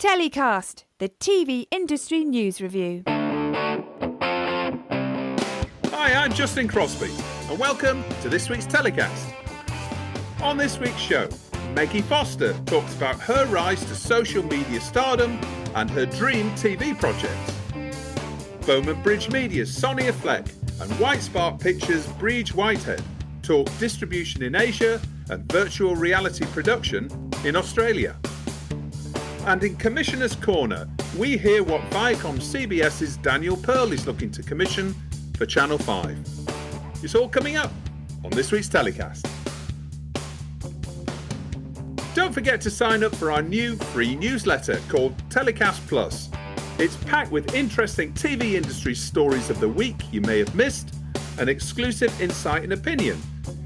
TellyCast, the TV industry news review. Hi, I'm Justin Crosby, and welcome to this week's TellyCast. On this week's show, Meggie Foster talks about her rise to social media stardom and her dream TV project. Bomanbridge Media's Sonia Fleck and White Spark Pictures' Briege Whitehead talk distribution in Asia and virtual reality production in Australia. And in Commissioner's Corner, we hear what Viacom CBS's Daniel Pearl is looking to commission for Channel 5. It's all coming up on this week's TellyCast. Don't forget to sign up for our new free newsletter called TellyCast Plus. It's packed with interesting TV industry stories of the week you may have missed, and exclusive insight and opinion,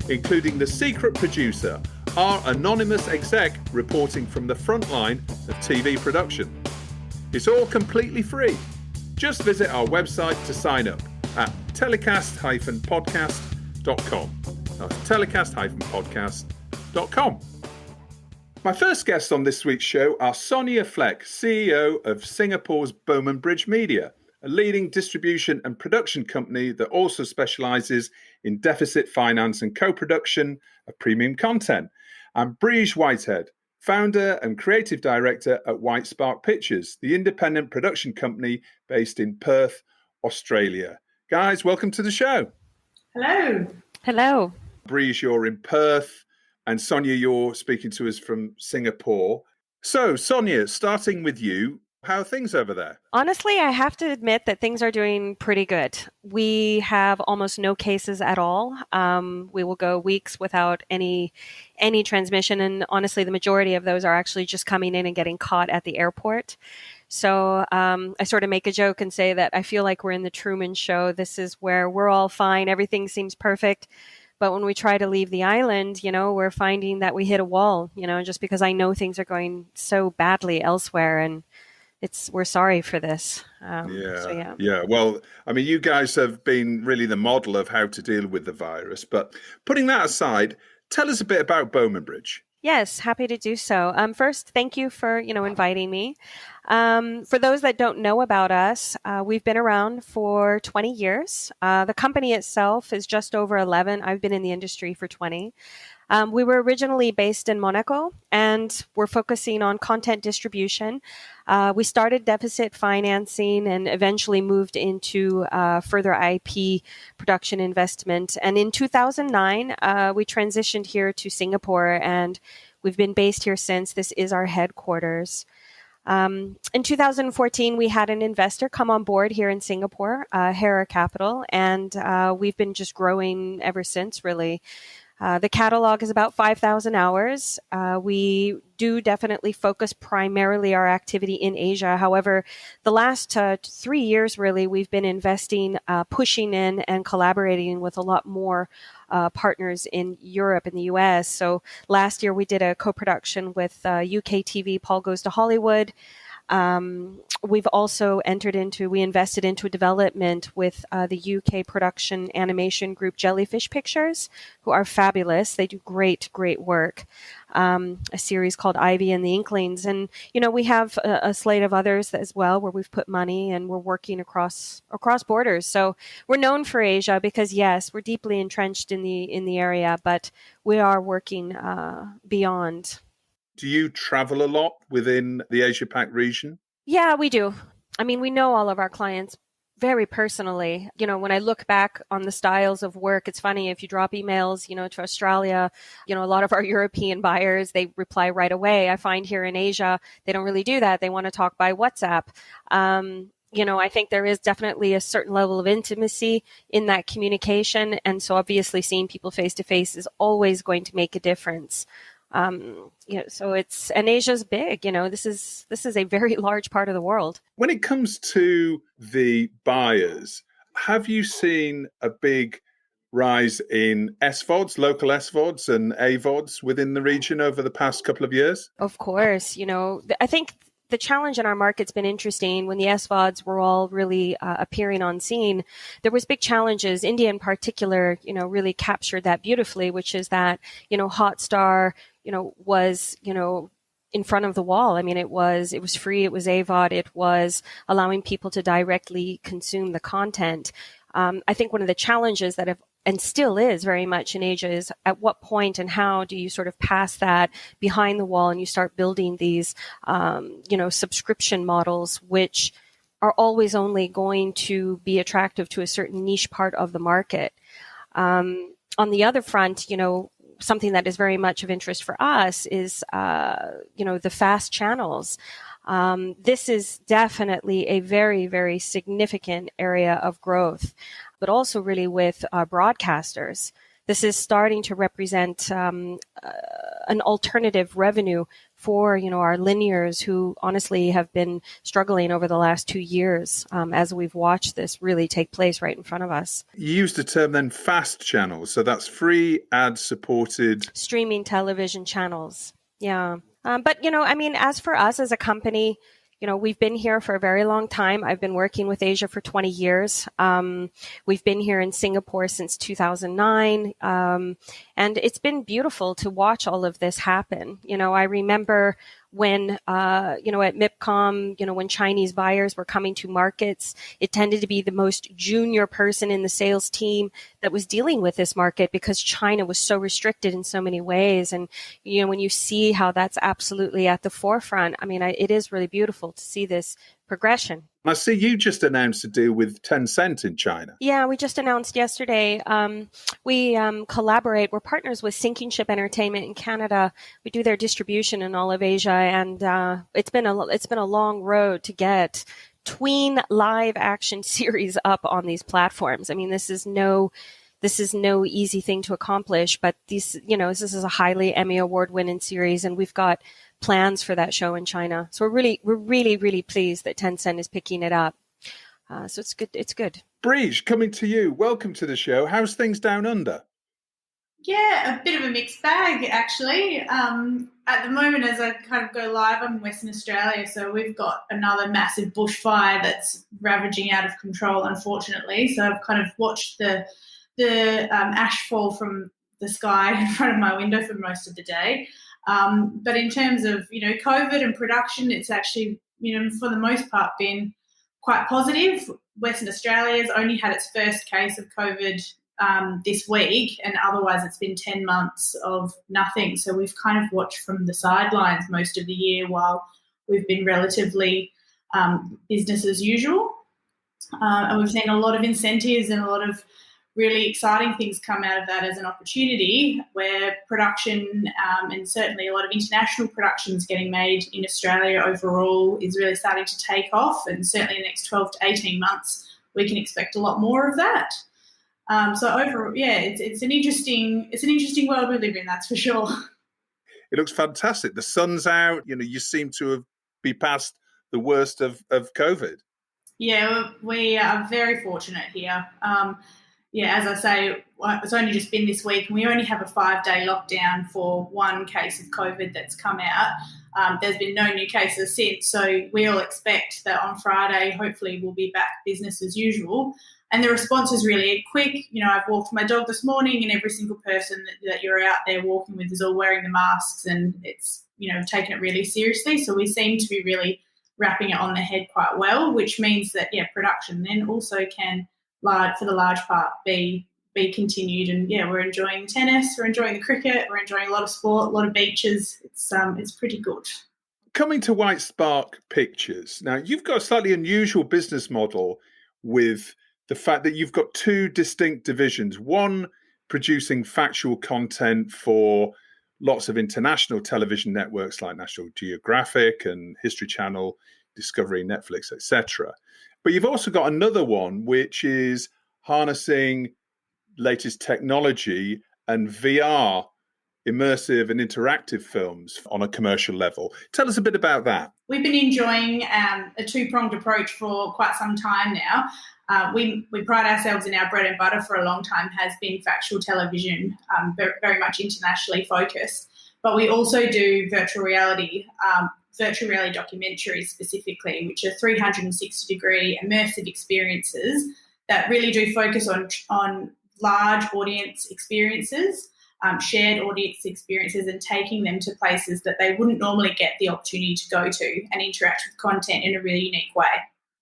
including the secret producer, our anonymous exec reporting from the front line of TV production. It's all completely free. Just visit our website to sign up at telecast-podcast.com. That's telecast-podcast.com. My first guests on this week's show are Sonia Fleck, CEO of Singapore's Bomanbridge Media, a leading distribution and production company that also specialises in deficit finance and co-production of premium content, and Briege Whitehead, founder and creative director at White Spark Pictures, the independent production company based in Perth, Australia. Guys, welcome to the show. Hello. Hello. Briege, you're in Perth, and Sonia, you're speaking to us from Singapore. So, Sonia, starting with you, how are things over there? Honestly, I have to admit that things are doing pretty good. We have almost no cases at all. We will go weeks without any transmission, and honestly, the majority of those are actually just coming in and getting caught at the airport. So I sort of make a joke and say that I feel like we're in the Truman Show. This is where we're all fine. Everything seems perfect. But when we try to leave the island, we're finding that we hit a wall, just because I know things are going so badly elsewhere, and we're sorry for this. Yeah. Well, I mean, you guys have been really the model of how to deal with the virus. But putting that aside, tell us a bit about Bomanbridge. Yes, happy to do so. First, thank you for, inviting me. For those that don't know about us, we've been around for 20 years. The company itself is just over 11. I've been in the industry for 20. We were originally based in Monaco, and we're focusing on content distribution. We started deficit financing and eventually moved into further IP production investment. And in 2009, we transitioned here to Singapore, and we've been based here since. This is our headquarters. In 2014, we had an investor come on board here in Singapore, Hera Capital, and we've been just growing ever since, really. The catalog is about 5,000 hours. We do definitely focus primarily our activity in Asia. However, the last 3 years, really, we've been investing, pushing in and collaborating with a lot more partners in Europe and the US. So last year we did a co-production with UK TV, Paul Goes to Hollywood. We've also we invested into a development with the UK production animation group Jellyfish Pictures, who are fabulous. They do great work. A series called Ivy and the Inklings. And, we have a slate of others as well where we've put money and we're working across borders. So we're known for Asia because, yes, we're deeply entrenched in the area, but we are working beyond. Do you travel a lot within the Asia-Pac region? Yeah, we do. I mean, we know all of our clients very personally. When I look back on the styles of work, it's funny, if you drop emails, to Australia, a lot of our European buyers, they reply right away. I find here in Asia, they don't really do that. They want to talk by WhatsApp. I think there is definitely a certain level of intimacy in that communication. And so obviously seeing people face to face is always going to make a difference. So and Asia's big, this is a very large part of the world. When it comes to the buyers, have you seen a big rise in SVODs, local SVODs and AVODs within the region over the past couple of years? Of course. I think the challenge in our market's been interesting. When the SVODs were all really appearing on scene, there was big challenges. India in particular, really captured that beautifully, which is that, Hotstar, was, in front of the wall. I mean, it was free, it was AVOD, it was allowing people to directly consume the content. I think one of the challenges that have and still is very much in Asia is at what point and how do you sort of pass that behind the wall and you start building these, subscription models, which are always only going to be attractive to a certain niche part of the market. On the other front, something that is very much of interest for us is, the fast channels. This is definitely a very, very significant area of growth, but also really with broadcasters. This is starting to represent an alternative revenue for, our linears who honestly have been struggling over the last 2 years as we've watched this really take place right in front of us. You used the term then fast channels. So that's free, ad-supported. Streaming television channels. Yeah. But, as for us as a company, we've been here for a very long time. I've been working with Asia for 20 years. We've been here in Singapore since 2009. And it's been beautiful to watch all of this happen. I remember when, at MIPCOM, when Chinese buyers were coming to markets, it tended to be the most junior person in the sales team that was dealing with this market because China was so restricted in so many ways. And, when you see how that's absolutely at the forefront, it is really beautiful to see this progression. I see you just announced a deal with Tencent in China. Yeah, we just announced yesterday. We collaborate. We're partners with Sinking Ship Entertainment in Canada. We do their distribution in all of Asia, and it's been a long road to get tween live action series up on these platforms. This is no easy thing to accomplish, but this is a highly Emmy Award winning series, and we've got plans for that show in China. So we're really, really pleased that Tencent is picking it up. So it's good. It's good. Briege, coming to you. Welcome to the show. How's things down under? Yeah, a bit of a mixed bag, actually. At the moment, as I kind of go live, I'm in Western Australia, so we've got another massive bushfire that's ravaging out of control, unfortunately. So I've kind of watched the ash fall from the sky in front of my window for most of the day. But in terms of, COVID and production, it's actually, for the most part been quite positive. Western Australia's only had its first case of COVID this week, and otherwise it's been 10 months of nothing. So we've kind of watched from the sidelines most of the year while we've been relatively business as usual. And we've seen a lot of incentives and a lot of really exciting things come out of that as an opportunity where production and certainly a lot of international productions getting made in Australia overall is really starting to take off, and certainly in the next 12 to 18 months we can expect a lot more of that. So overall, yeah, it's an interesting world we live in, that's for sure. It looks fantastic. The sun's out. You seem to be past the worst of COVID. Yeah, we are very fortunate here. As I say, it's only just been this week, and we only have a 5-day lockdown for one case of COVID that's come out. There's been no new cases since, so we all expect that on Friday, hopefully, we'll be back business as usual. And the response is really quick. I've walked my dog this morning, and every single person that you're out there walking with is all wearing the masks, and it's, taking it really seriously. So we seem to be really wrapping it on the head quite well, which means that, production then also can, for the large part, be continued. And, we're enjoying tennis, we're enjoying the cricket, we're enjoying a lot of sport, a lot of beaches. It's pretty good. Coming to White Spark Pictures, now you've got a slightly unusual business model with the fact that you've got two distinct divisions, one producing factual content for lots of international television networks like National Geographic and History Channel, Discovery, Netflix, etc. But you've also got another one which is harnessing latest technology and VR, immersive and interactive films on a commercial level. Tell us a bit about that. We've been enjoying a two-pronged approach for quite some time now. We pride ourselves in our bread and butter for a long time has been factual television, very much internationally focused. But we also do virtual reality documentaries specifically, which are 360-degree immersive experiences that really do focus on large audience experiences. shared audience experiences and taking them to places that they wouldn't normally get the opportunity to go to and interact with content in a really unique way.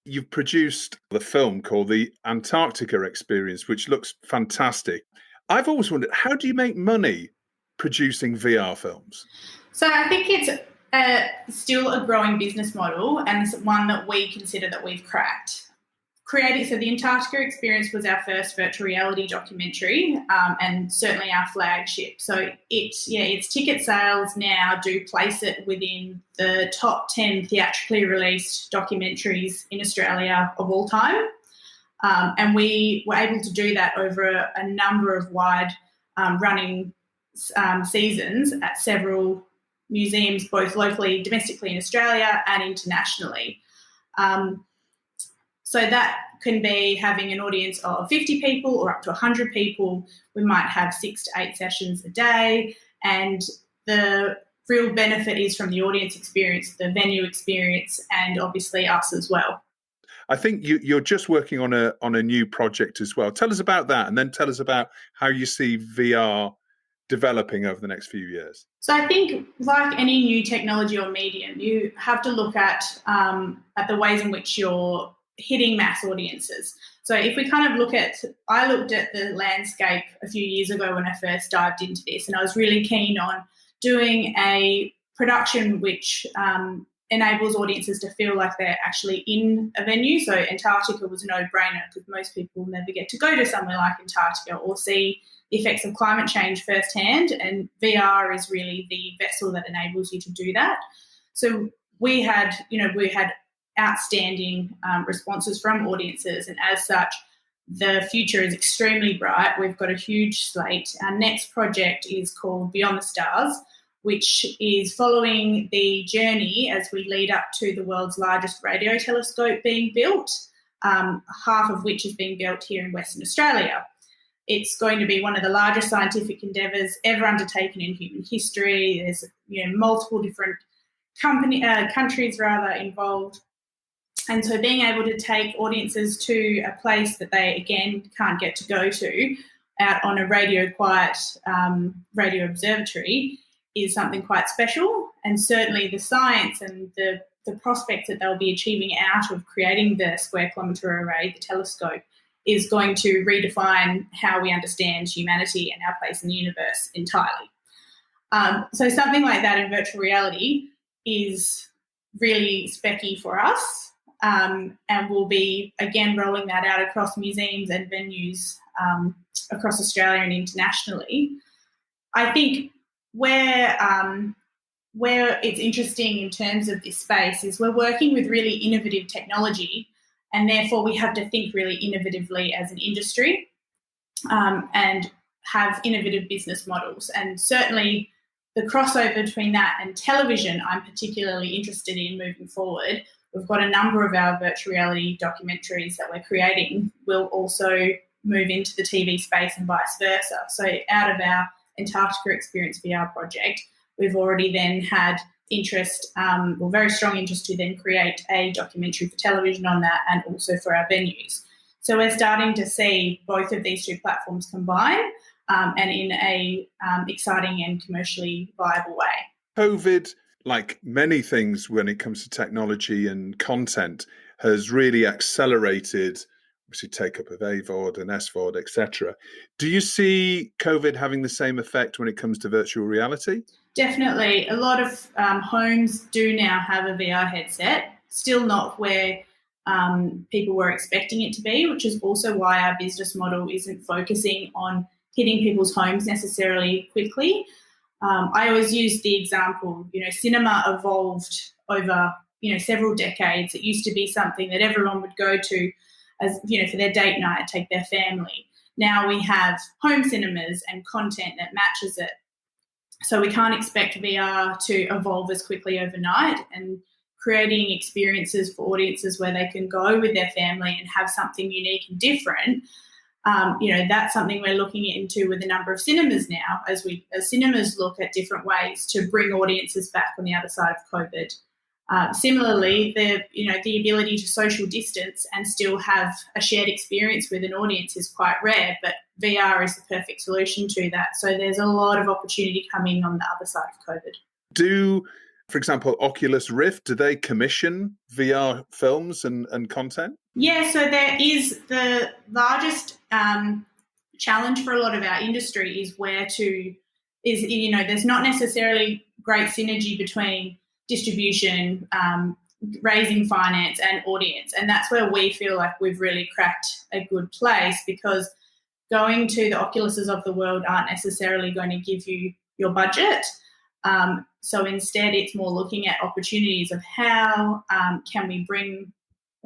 You've produced the film called The Antarctica Experience, which looks fantastic. I've always wondered, how do you make money producing VR films? So I think it's still a growing business model, and it's one that we consider that we've cracked. So the Antarctica Experience was our first virtual reality documentary, and certainly our flagship. So its ticket sales now do place it within the top 10 theatrically released documentaries in Australia of all time. And we were able to do that over a number of wide running seasons at several museums, both locally, domestically in Australia and internationally. So that can be having an audience of 50 people or up to 100 people. We might have 6 to 8 sessions a day, and the real benefit is from the audience experience, the venue experience, and obviously us as well. I think you're just working on a new project as well. Tell us about that, and then tell us about how you see VR developing over the next few years. So I think, like any new technology or medium, you have to look at the ways in which you're hitting mass audiences. So if we kind of I looked at the landscape a few years ago when I first dived into this, and I was really keen on doing a production which enables audiences to feel like they're actually in a venue. So Antarctica was a no-brainer because most people never get to go to somewhere like Antarctica or see the effects of climate change firsthand, and VR is really the vessel that enables you to do that. So we had outstanding responses from audiences, and as such, the future is extremely bright. We've got a huge slate. Our next project is called Beyond the Stars, which is following the journey as we lead up to the world's largest radio telescope being built, half of which is being built here in Western Australia. It's going to be one of the largest scientific endeavours ever undertaken in human history. There's multiple different countries involved. And so being able to take audiences to a place that they, again, can't get to go to out on a radio-quiet radio observatory is something quite special. And certainly the science and the prospects that they'll be achieving out of creating the square-kilometre array, the telescope, is going to redefine how we understand humanity and our place in the universe entirely. So something like that in virtual reality is really specky for us. And we'll be, again, rolling that out across museums and venues across Australia and internationally. I think where it's interesting in terms of this space is we're working with really innovative technology, and therefore we have to think really innovatively as an industry and have innovative business models. And certainly the crossover between that and television I'm particularly interested in moving forward. We've got a number of our virtual reality documentaries that we're creating will also move into the TV space and vice versa. So out of our Antarctica Experience VR project, we've already then had very strong interest to then create a documentary for television on that and also for our venues. So we're starting to see both of these two platforms combine and in a exciting and commercially viable way. COVID, like many things when it comes to technology and content, has really accelerated, obviously, take-up of AVOD and SVOD, etc. Do you see COVID having the same effect when it comes to virtual reality? Definitely. A lot of homes do now have a VR headset, still not where people were expecting it to be, which is also why our business model isn't focusing on hitting people's homes necessarily quickly. I always use the example, cinema evolved over, several decades. It used to be something that everyone would go to as, for their date night, take their family. Now we have home cinemas and content that matches it. So we can't expect VR to evolve as quickly overnight, and creating experiences for audiences where they can go with their family and have something unique and different. That's something we're looking into with a number of cinemas now as cinemas look at different ways to bring audiences back on the other side of COVID. Similarly, the ability to social distance and still have a shared experience with an audience is quite rare, but VR is the perfect solution to that. So there's a lot of opportunity coming on the other side of COVID. Do, for example, Oculus Rift, do they commission VR films and content? Yeah, so there is the largest challenge for a lot of our industry is there's not necessarily great synergy between distribution, raising finance and audience. And that's where we feel like we've really cracked a good place, because going to the Oculuses of the world aren't necessarily going to give you your budget. So instead, it's more looking at opportunities of how can we bring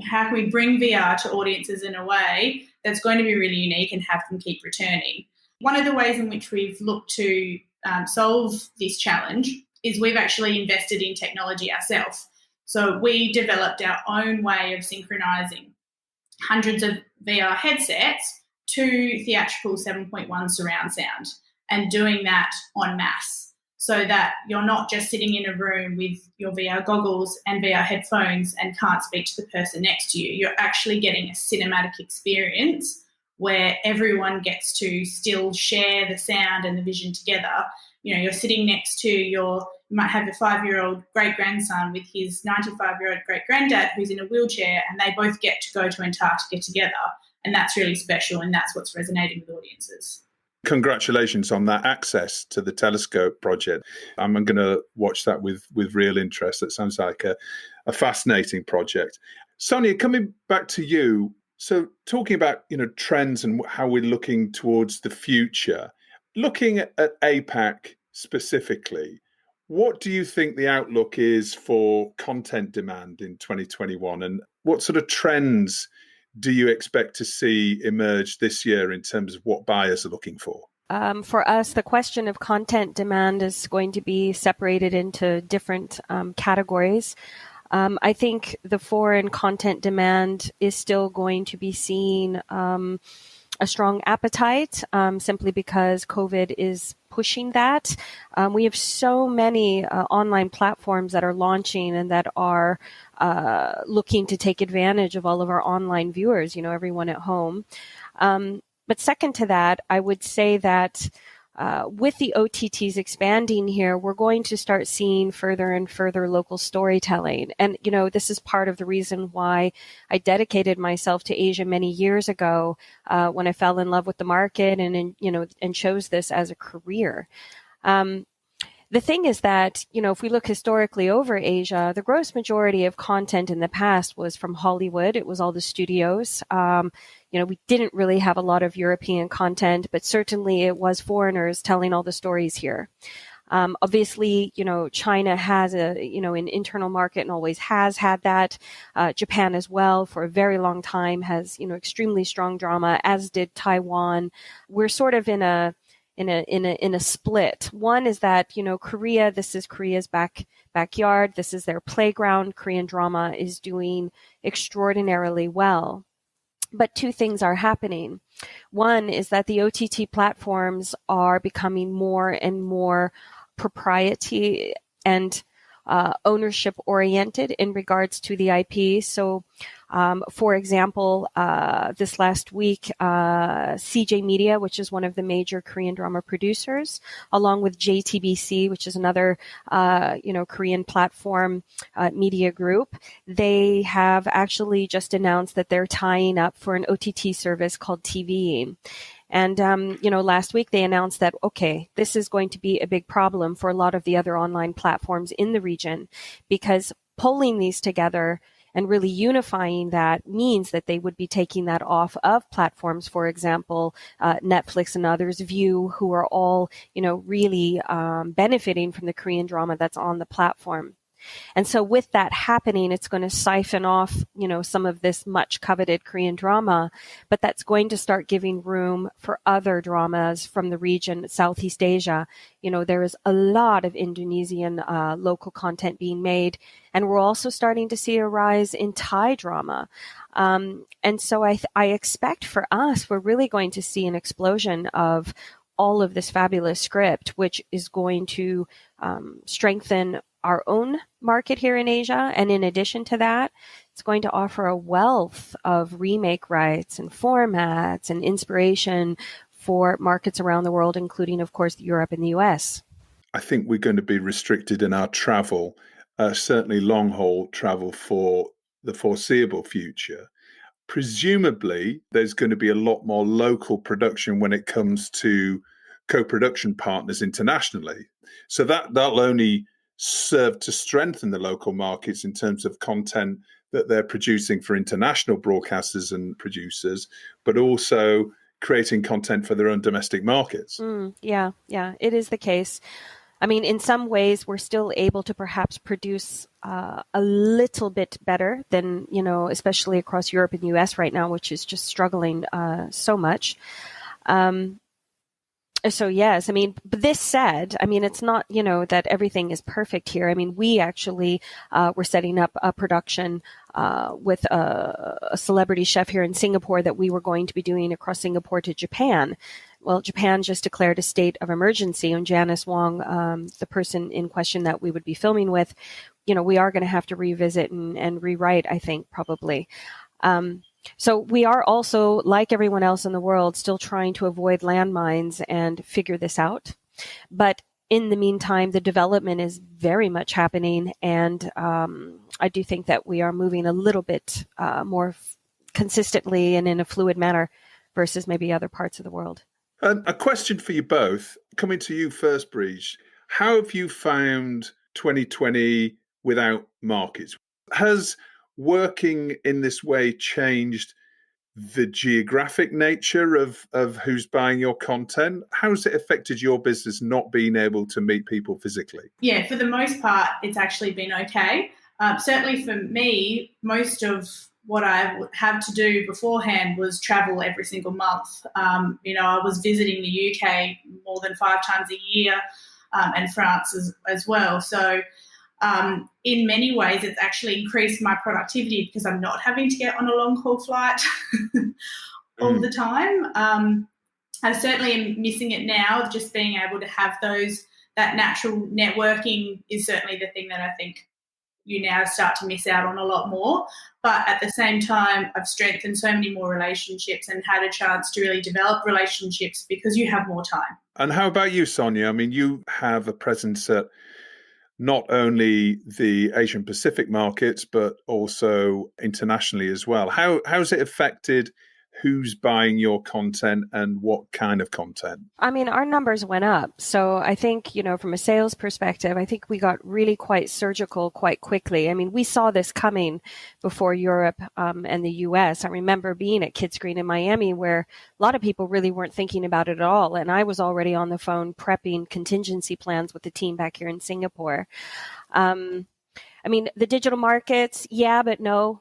VR to audiences in a way that's going to be really unique and have them keep returning. One of the ways in which we've looked to solve this challenge is we've actually invested in technology ourselves. So we developed our own way of synchronizing hundreds of VR headsets to theatrical 7.1 surround sound, and doing that en masse, so that you're not just sitting in a room with your VR goggles and VR headphones and can't speak to the person next to you. You're actually getting a cinematic experience where everyone gets to still share the sound and the vision together. You're sitting next to you might have a 5-year-old great-grandson with his 95-year-old great-granddad who's in a wheelchair, and they both get to go to Antarctica together. And that's really special, and that's what's resonating with audiences. Congratulations on that access to the telescope project. I'm going to watch that with real interest. It sounds like a fascinating project. Sonia, coming back to you. So talking about, trends and how we're looking towards the future, looking at APAC specifically, what do you think the outlook is for content demand in 2021, and what sort of trends do you expect to see emerge this year in terms of what buyers are looking for? For us, the question of content demand is going to be separated into different categories. I think the foreign content demand is still going to be seeing a strong appetite, simply because COVID is pushing that. We have so many online platforms that are launching and that are looking to take advantage of all of our online viewers, everyone at home. But second to that, I would say that with the OTTs expanding here, we're going to start seeing further and further local storytelling. And, this is part of the reason why I dedicated myself to Asia many years ago, when I fell in love with the market and chose this as a career. The thing is that, if we look historically over Asia, the gross majority of content in the past was from Hollywood. It was all the studios. We didn't really have a lot of European content, but certainly it was foreigners telling all the stories here. Obviously, China has an internal market and always has had that. Japan as well for a very long time has, extremely strong drama, as did Taiwan. We're sort of in a split. One is that, Korea, this is Korea's backyard. This is their playground. Korean drama is doing extraordinarily well. But two things are happening. One is that the OTT platforms are becoming more and more propriety and ownership oriented in regards to the IP. So, for example, this last week, CJ Media, which is one of the major Korean drama producers, along with JTBC, which is another, Korean platform media group, they have actually just announced that they're tying up for an OTT service called TV. And, last week they announced that, okay, this is going to be a big problem for a lot of the other online platforms in the region, because pulling these together and really unifying that means that they would be taking that off of platforms, for example, Netflix and others, View, who are all, really benefiting from the Korean drama that's on the platform. And so with that happening, it's going to siphon off, some of this much coveted Korean drama, but that's going to start giving room for other dramas from the region, Southeast Asia. There is a lot of Indonesian local content being made, and we're also starting to see a rise in Thai drama. And so I expect for us, we're really going to see an explosion of all of this fabulous script, which is going to strengthen our own market here in Asia. And in addition to that, it's going to offer a wealth of remake rights and formats and inspiration for markets around the world, including, of course, Europe and the US. I think we're going to be restricted in our travel, certainly long haul travel for the foreseeable future. Presumably, there's going to be a lot more local production when it comes to co-production partners internationally. So that'll only serve to strengthen the local markets in terms of content that they're producing for international broadcasters and producers, but also creating content for their own domestic markets. Yeah, it is the case. I mean, in some ways, we're still able to perhaps produce a little bit better than, especially across Europe and US right now, which is just struggling so much. So yes, I mean, but this said, I mean, it's not, that everything is perfect here. I mean, we actually were setting up a production with a celebrity chef here in Singapore that we were going to be doing across Singapore to Japan. Well, Japan just declared a state of emergency, and Janice Wong, the person in question that we would be filming with, we are going to have to revisit and rewrite, I think, probably. So we are also, like everyone else in the world, still trying to avoid landmines and figure this out. But in the meantime, the development is very much happening, and I do think that we are moving a little bit more consistently and in a fluid manner versus maybe other parts of the world. A question for you both. Coming to you first, Briege. How have you found 2020 without markets? Has working in this way changed the geographic nature of who's buying your content? How's it affected your business not being able to meet people physically? Yeah, for the most part, it's actually been okay. Certainly for me, most of what I would have to do beforehand was travel every single month. I was visiting the UK more than 5 times a year, and France as well. So in many ways, it's actually increased my productivity because I'm not having to get on a long-haul flight all the time. I certainly am missing it now. Just being able to have that natural networking is certainly the thing that I think you now start to miss out on a lot more. But at the same time, I've strengthened so many more relationships and had a chance to really develop relationships because you have more time. And how about you, Sonia? I mean, you have a presence at not only the Asian Pacific markets, but also internationally as well. How's it affected who's buying your content and what kind of content? I mean, our numbers went up. So I think, from a sales perspective, I think we got really quite surgical quite quickly. I mean, we saw this coming before Europe and the US. I remember being at Kidscreen in Miami where a lot of people really weren't thinking about it at all. And I was already on the phone prepping contingency plans with the team back here in Singapore. I mean, the digital markets, yeah, but no,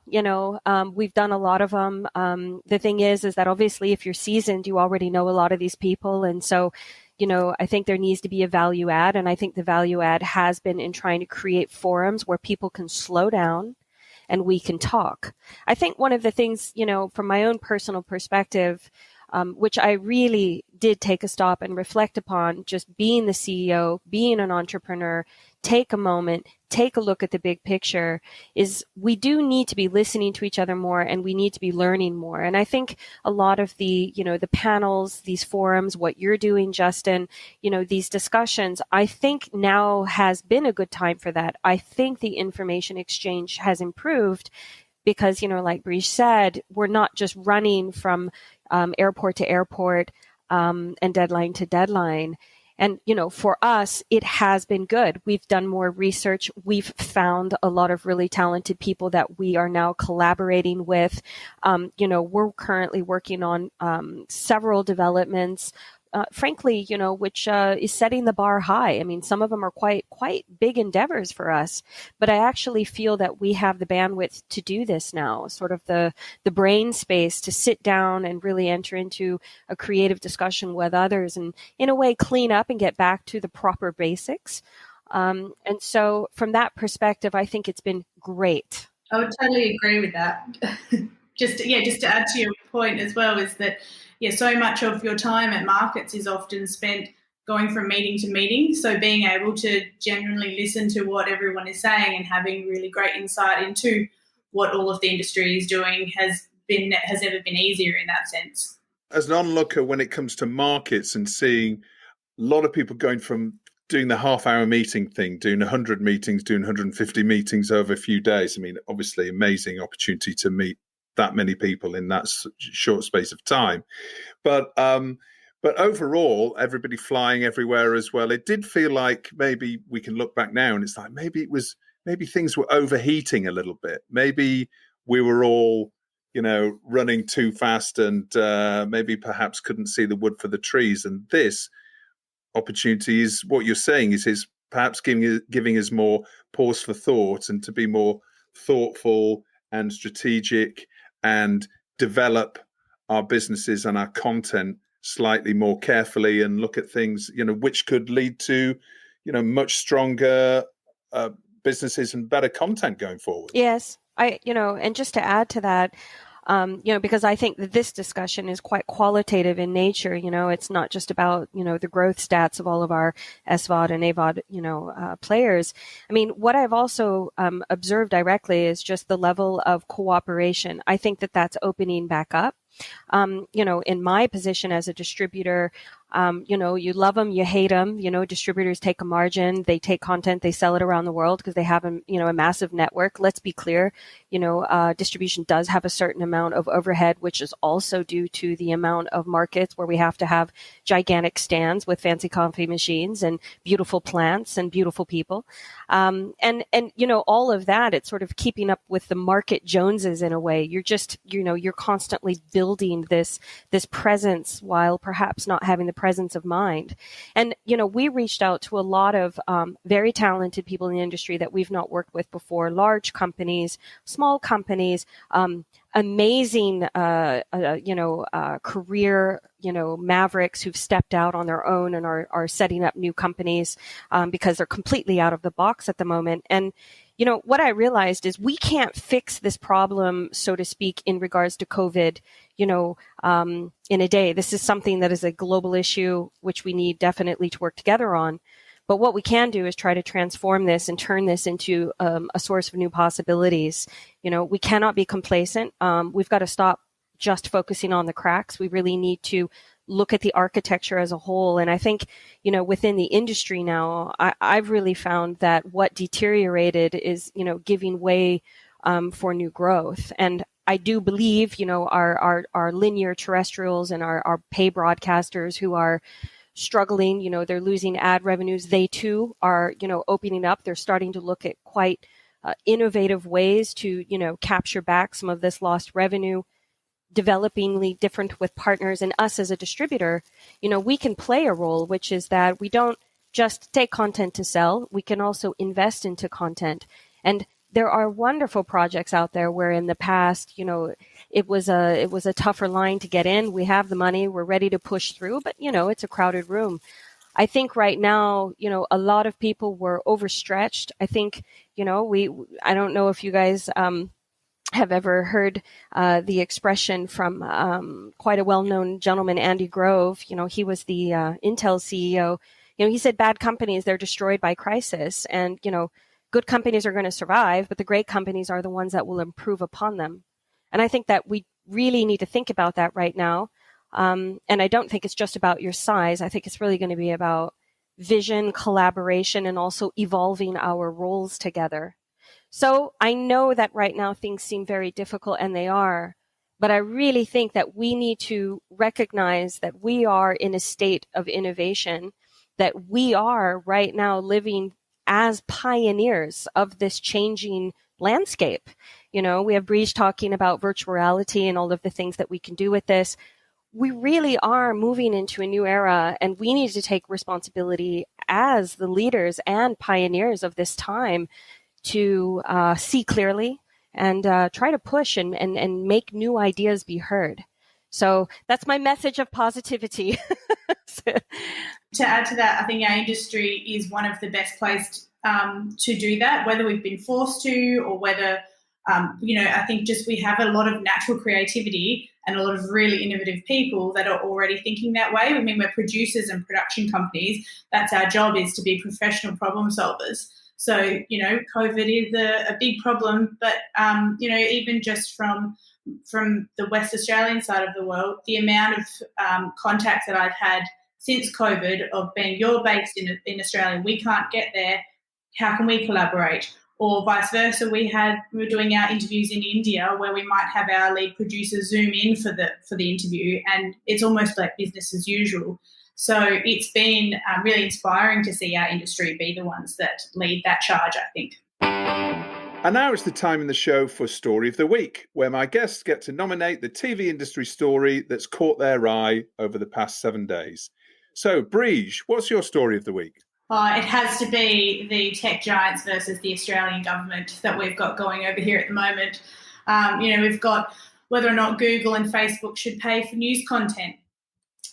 we've done a lot of them. The thing is that obviously if you're seasoned, you already know a lot of these people. And so, I think there needs to be a value add. And I think the value add has been in trying to create forums where people can slow down and we can talk. I think one of the things, from my own personal perspective, which I really did take a stop and reflect upon, just being the CEO, being an entrepreneur, take a moment, take a look at the big picture, is we do need to be listening to each other more and we need to be learning more. And I think a lot of the panels, these forums, what you're doing, Justin, these discussions, I think now has been a good time for that. I think the information exchange has improved because, like Briege said, we're not just running from airport to airport and deadline to deadline. And, for us, it has been good. We've done more research. We've found a lot of really talented people that we are now collaborating with. We're currently working on several developments, frankly, which is setting the bar high. I mean, some of them are quite big endeavors for us, but I actually feel that we have the bandwidth to do this now, sort of the brain space to sit down and really enter into a creative discussion with others and in a way clean up and get back to the proper basics. And so from that perspective, I think it's been great. I would totally agree with that. Just to add to your point as well is that, so much of your time at markets is often spent going from meeting to meeting. So being able to genuinely listen to what everyone is saying and having really great insight into what all of the industry is doing has never been easier in that sense. As an onlooker, when it comes to markets and seeing a lot of people going from doing the half-hour meeting thing, doing 100 meetings, doing 150 meetings over a few days. I mean, obviously, amazing opportunity to meet that many people in that short space of time. But overall, everybody flying everywhere as well. It did feel like maybe we can look back now and it's like maybe things were overheating a little bit. Maybe we were all, running too fast and maybe perhaps couldn't see the wood for the trees. And this opportunity is what you're saying is perhaps giving us more pause for thought and to be more thoughtful and strategic and develop our businesses and our content slightly more carefully and look at things, which could lead to, much stronger businesses and better content going forward. Yes. And just to add to that, because I think that this discussion is quite qualitative in nature. It's not just about, the growth stats of all of our SVOD and AVOD, players. I mean, what I've also observed directly is just the level of cooperation. I think that that's opening back up. In my position as a distributor, you love them, you hate them. Distributors take a margin, they take content, they sell it around the world because they have a massive network. Let's be clear, distribution does have a certain amount of overhead, which is also due to the amount of markets where we have to have gigantic stands with fancy coffee machines and beautiful plants and beautiful people. And all of that, it's sort of keeping up with the market Joneses in a way. You're just, you're constantly building this presence while perhaps not having the presence of mind. And, we reached out to a lot of very talented people in the industry that we've not worked with before, large companies, small companies, amazing, career, mavericks who've stepped out on their own and are setting up new companies because they're completely out of the box at the moment. And, what I realized is we can't fix this problem, so to speak, in regards to COVID, in a day. This is something that is a global issue, which we need definitely to work together on. But what we can do is try to transform this and turn this into a source of new possibilities. We cannot be complacent. We've got to stop just focusing on the cracks. We really need to look at the architecture as a whole. And I think, within the industry now, I've really found that what deteriorated is, giving way for new growth. And I do believe, our linear terrestrials and our pay broadcasters who are struggling, they're losing ad revenues. They too are, opening up. They're starting to look at quite innovative ways to, capture back some of this lost revenue, developingly different with partners. And us as a distributor, we can play a role, which is that we don't just take content to sell. We can also invest into content. And there are wonderful projects out there where in the past, it was a tougher line to get in. We have the money, we're ready to push through, but it's a crowded room. I think right now, a lot of people were overstretched. I think, I don't know if you guys have ever heard the expression from quite a well-known gentleman, Andy Grove. He was the Intel CEO. He said bad companies, they're destroyed by crisis. And, good companies are going to survive, but the great companies are the ones that will improve upon them. And I think that we really need to think about that right now. And I don't think it's just about your size. I think it's really going to be about vision, collaboration, and also evolving our roles together. So I know that right now things seem very difficult, and they are, but I really think that we need to recognize that we are in a state of innovation, that we are right now living as pioneers of this changing landscape. We have Briege talking about virtual reality and all of the things that we can do with this. We really are moving into a new era, and we need to take responsibility as the leaders and pioneers of this time to see clearly and try to push and make new ideas be heard. So that's my message of positivity. To add to that, I think our industry is one of the best placed to do that, whether we've been forced to or whether I think just we have a lot of natural creativity and a lot of really innovative people that are already thinking that way. I mean, we're producers and production companies. That's our job, is to be professional problem solvers. So, COVID is a big problem, but, even just from the West Australian side of the world, the amount of contacts that I've had since COVID of being, you're based in Australia, we can't get there, how can we collaborate? Or vice versa, we were doing our interviews in India where we might have our lead producer Zoom in for the interview, and it's almost like business as usual. So it's been really inspiring to see our industry be the ones that lead that charge, I think. And now it's the time in the show for Story of the Week, where my guests get to nominate the TV industry story that's caught their eye over the past 7 days. So, Briege, what's your story of the week? It has to be the tech giants versus the Australian government that we've got going over here at the moment. We've got whether or not Google and Facebook should pay for news content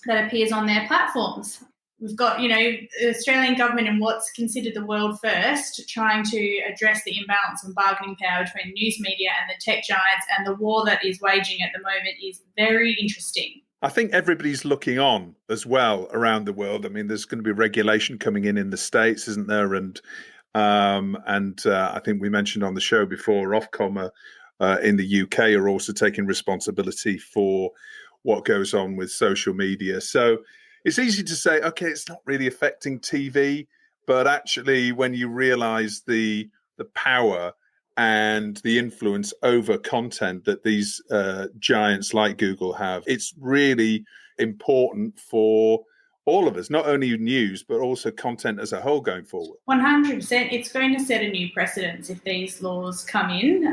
that appears on their platforms. We've got, the Australian government and what's considered the world first, trying to address the imbalance and bargaining power between news media and the tech giants, and the war that is waging at the moment is very interesting. I think everybody's looking on as well around the world. I mean, there's going to be regulation coming in the States, isn't there? And I think we mentioned on the show before, Ofcom in the UK are also taking responsibility for what goes on with social media. So it's easy to say, okay, it's not really affecting TV, but actually when you realize the power and the influence over content that these giants like Google have, it's really important for all of us, not only news, but also content as a whole going forward. 100%. It's going to set a new precedence if these laws come in.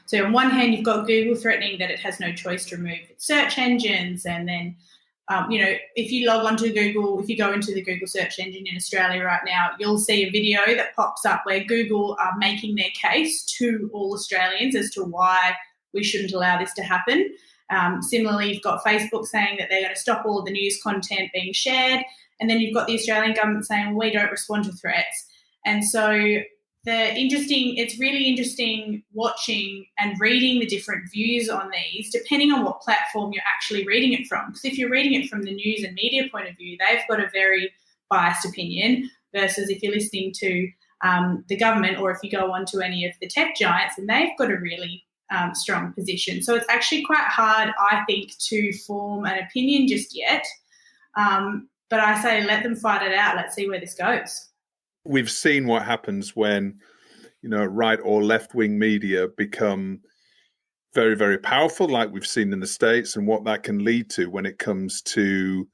So on one hand, you've got Google threatening that it has no choice to remove its search engines. And then, if you log onto Google, if you go into the Google search engine in Australia right now, you'll see a video that pops up where Google are making their case to all Australians as to why we shouldn't allow this to happen. Similarly, you've got Facebook saying that they're going to stop all of the news content being shared. And then you've got the Australian government saying, we don't respond to threats. And so it's really interesting watching and reading the different views on these, depending on what platform you're actually reading it from. Because if you're reading it from the news and media point of view, they've got a very biased opinion, versus if you're listening to the government, or if you go on to any of the tech giants, and they've got a really strong position. So it's actually quite hard, I think, to form an opinion just yet. But I say let them fight it out. Let's see where this goes. We've seen what happens when, right or left-wing media become very, very powerful, like we've seen in the States, and what that can lead to when it comes to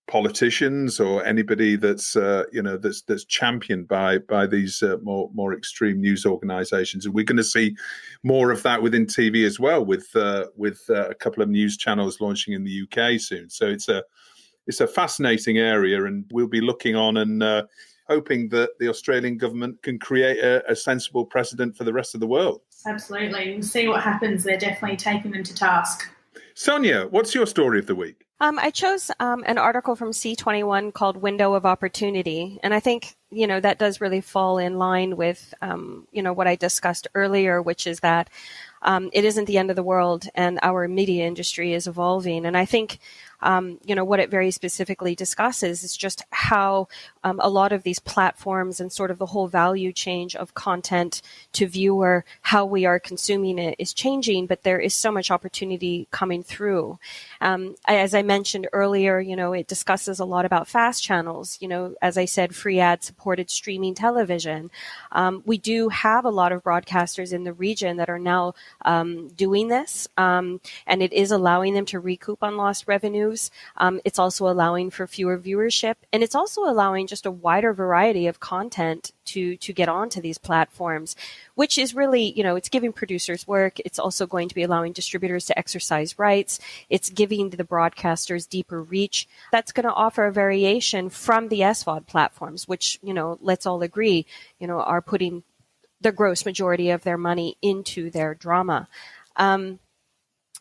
politicians or anybody that's that's championed by these more extreme news organizations. And we're going to see more of that within TV as well, with a couple of news channels launching in the UK soon. So it's a fascinating area, and we'll be looking on and hoping that the Australian government can create a sensible precedent for the rest of the world. Absolutely. We'll see what happens. They're definitely taking them to task. Sonia, what's your story of the week? I chose an article from C21 called Window of Opportunity. And I think, that does really fall in line with, what I discussed earlier, which is that it isn't the end of the world and our media industry is evolving. And I think, what it very specifically discusses is just how a lot of these platforms and sort of the whole value change of content to viewer, how we are consuming it is changing, but there is so much opportunity coming through. As I mentioned earlier, it discusses a lot about fast channels, as I said, free ad supported streaming television. We do have a lot of broadcasters in the region that are now doing this, and it is allowing them to recoup on lost revenues. It's also allowing for fewer viewership, and it's also allowing just a wider variety of content to get onto these platforms, which is really, it's giving producers work. It's also going to be allowing distributors to exercise rights. It's giving the broadcasters deeper reach. That's going to offer a variation from the SVOD platforms, which, let's all agree, are putting the gross majority of their money into their drama.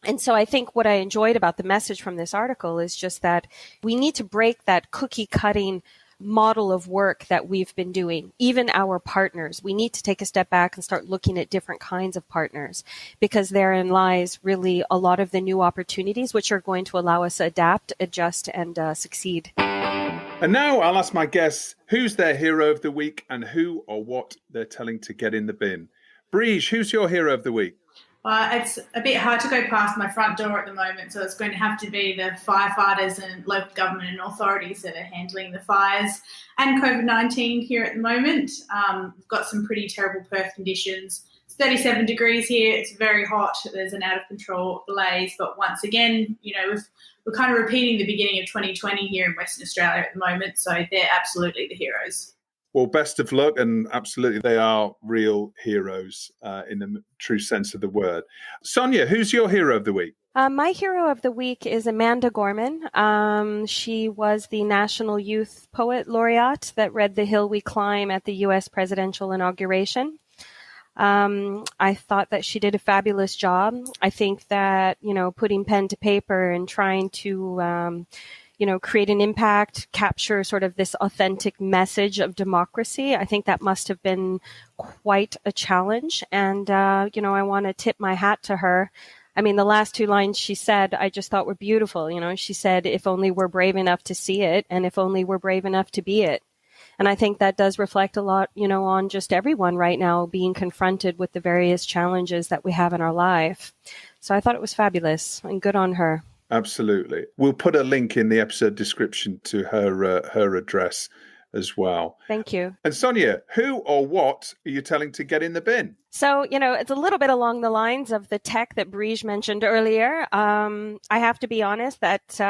And so I think what I enjoyed about the message from this article is just that we need to break that cookie cutting model of work that we've been doing, even our partners. We need to take a step back and start looking at different kinds of partners, because therein lies really a lot of the new opportunities which are going to allow us to adapt, adjust, and succeed. And now I'll ask my guests who's their hero of the week and who or what they're telling to get in the bin. Briege, who's your hero of the week? It's a bit hard to go past my front door at the moment, so it's going to have to be the firefighters and local government and authorities that are handling the fires and COVID-19 here at the moment. We've got some pretty terrible Perth conditions. It's 37 degrees here. It's very hot. There's an out-of-control blaze. But once again, we're kind of repeating the beginning of 2020 here in Western Australia at the moment, so they're absolutely the heroes. Well, best of luck, and absolutely they are real heroes in the true sense of the word. Sonia, who's your hero of the week? My hero of the week is Amanda Gorman. She was the National Youth Poet Laureate that read The Hill We Climb at the U.S. presidential inauguration. I thought that she did a fabulous job. I think that, putting pen to paper and trying to create an impact, capture sort of this authentic message of democracy. I think that must have been quite a challenge. And, I want to tip my hat to her. I mean, the last two lines she said, I just thought were beautiful. She said, if only we're brave enough to see it, and if only we're brave enough to be it. And I think that does reflect a lot, on just everyone right now being confronted with the various challenges that we have in our life. So I thought it was fabulous and good on her. Absolutely. We'll put a link in the episode description to her address as well. Thank you. And Sonia, who or what are you telling to get in the bin? So, it's a little bit along the lines of the tech that Briege mentioned earlier. I have to be honest that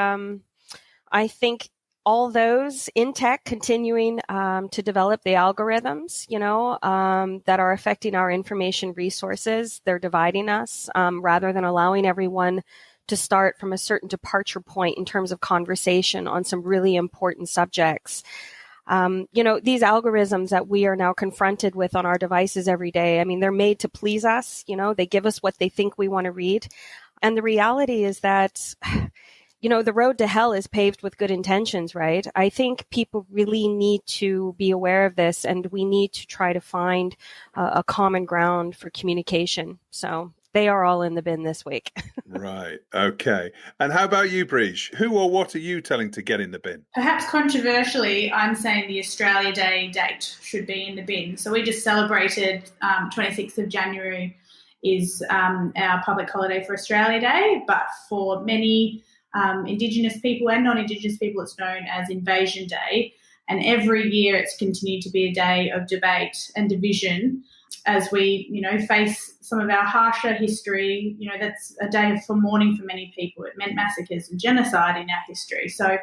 I think all those in tech continuing to develop the algorithms, that are affecting our information resources, they're dividing us rather than allowing everyone to start from a certain departure point in terms of conversation on some really important subjects. These algorithms that we are now confronted with on our devices every day, I mean, they're made to please us. They give us what they think we want to read. And the reality is that, the road to hell is paved with good intentions, right? I think people really need to be aware of this, and we need to try to find a common ground for communication. So they are all in the bin this week. Right. Okay. And how about you, Briege? Who or what are you telling to get in the bin? Perhaps controversially, I'm saying the Australia Day date should be in the bin. So we just celebrated 26th of January is our public holiday for Australia Day, but for many Indigenous people and non-Indigenous people, it's known as Invasion Day. And every year it's continued to be a day of debate and division as we, face some of our harsher history. That's a day for mourning for many people. It meant massacres and genocide in our history. So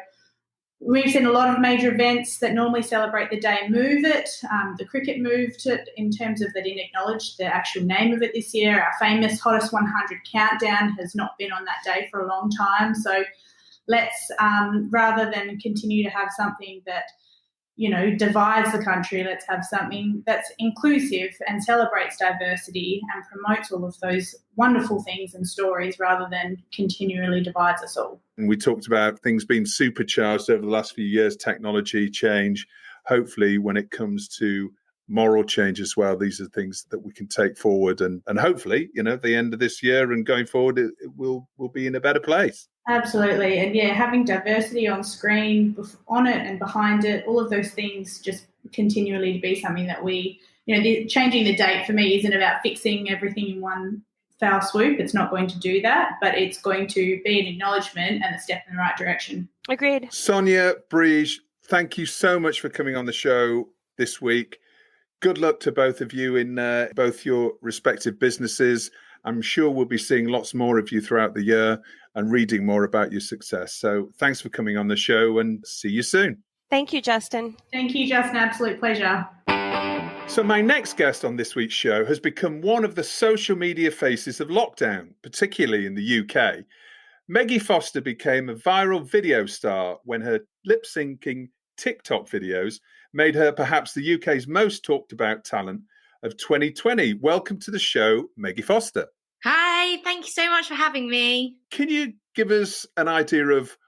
we've seen a lot of major events that normally celebrate the day move it. The cricket moved it in terms of they didn't acknowledge the actual name of it this year. Our famous Hottest 100 countdown has not been on that day for a long time. So let's, rather than continue to have something that divides the country, let's have something that's inclusive and celebrates diversity and promotes all of those wonderful things and stories rather than continually divides us all. And we talked about things being supercharged over the last few years, technology change. Hopefully, when it comes to moral change as well, these are things that we can take forward. And hopefully, at the end of this year and going forward, we'll be in a better place. Absolutely. And having diversity on screen, on it and behind it, all of those things just continually to be something that we, changing the date for me isn't about fixing everything in one foul swoop. It's not going to do that, but it's going to be an acknowledgement and a step in the right direction. Agreed. Sonia, Briege, thank you so much for coming on the show this week. Good luck to both of you in both your respective businesses. I'm sure we'll be seeing lots more of you throughout the year and reading more about your success. So thanks for coming on the show and see you soon. Thank you, Justin. Thank you, Justin. Absolute pleasure. So my next guest on this week's show has become one of the social media faces of lockdown, particularly in the UK. Meggie Foster became a viral video star when her lip-syncing TikTok videos made her perhaps the UK's most talked about talent of 2020. Welcome to the show, Meggie Foster. Hi, thank you so much for having me. Can you give us an idea of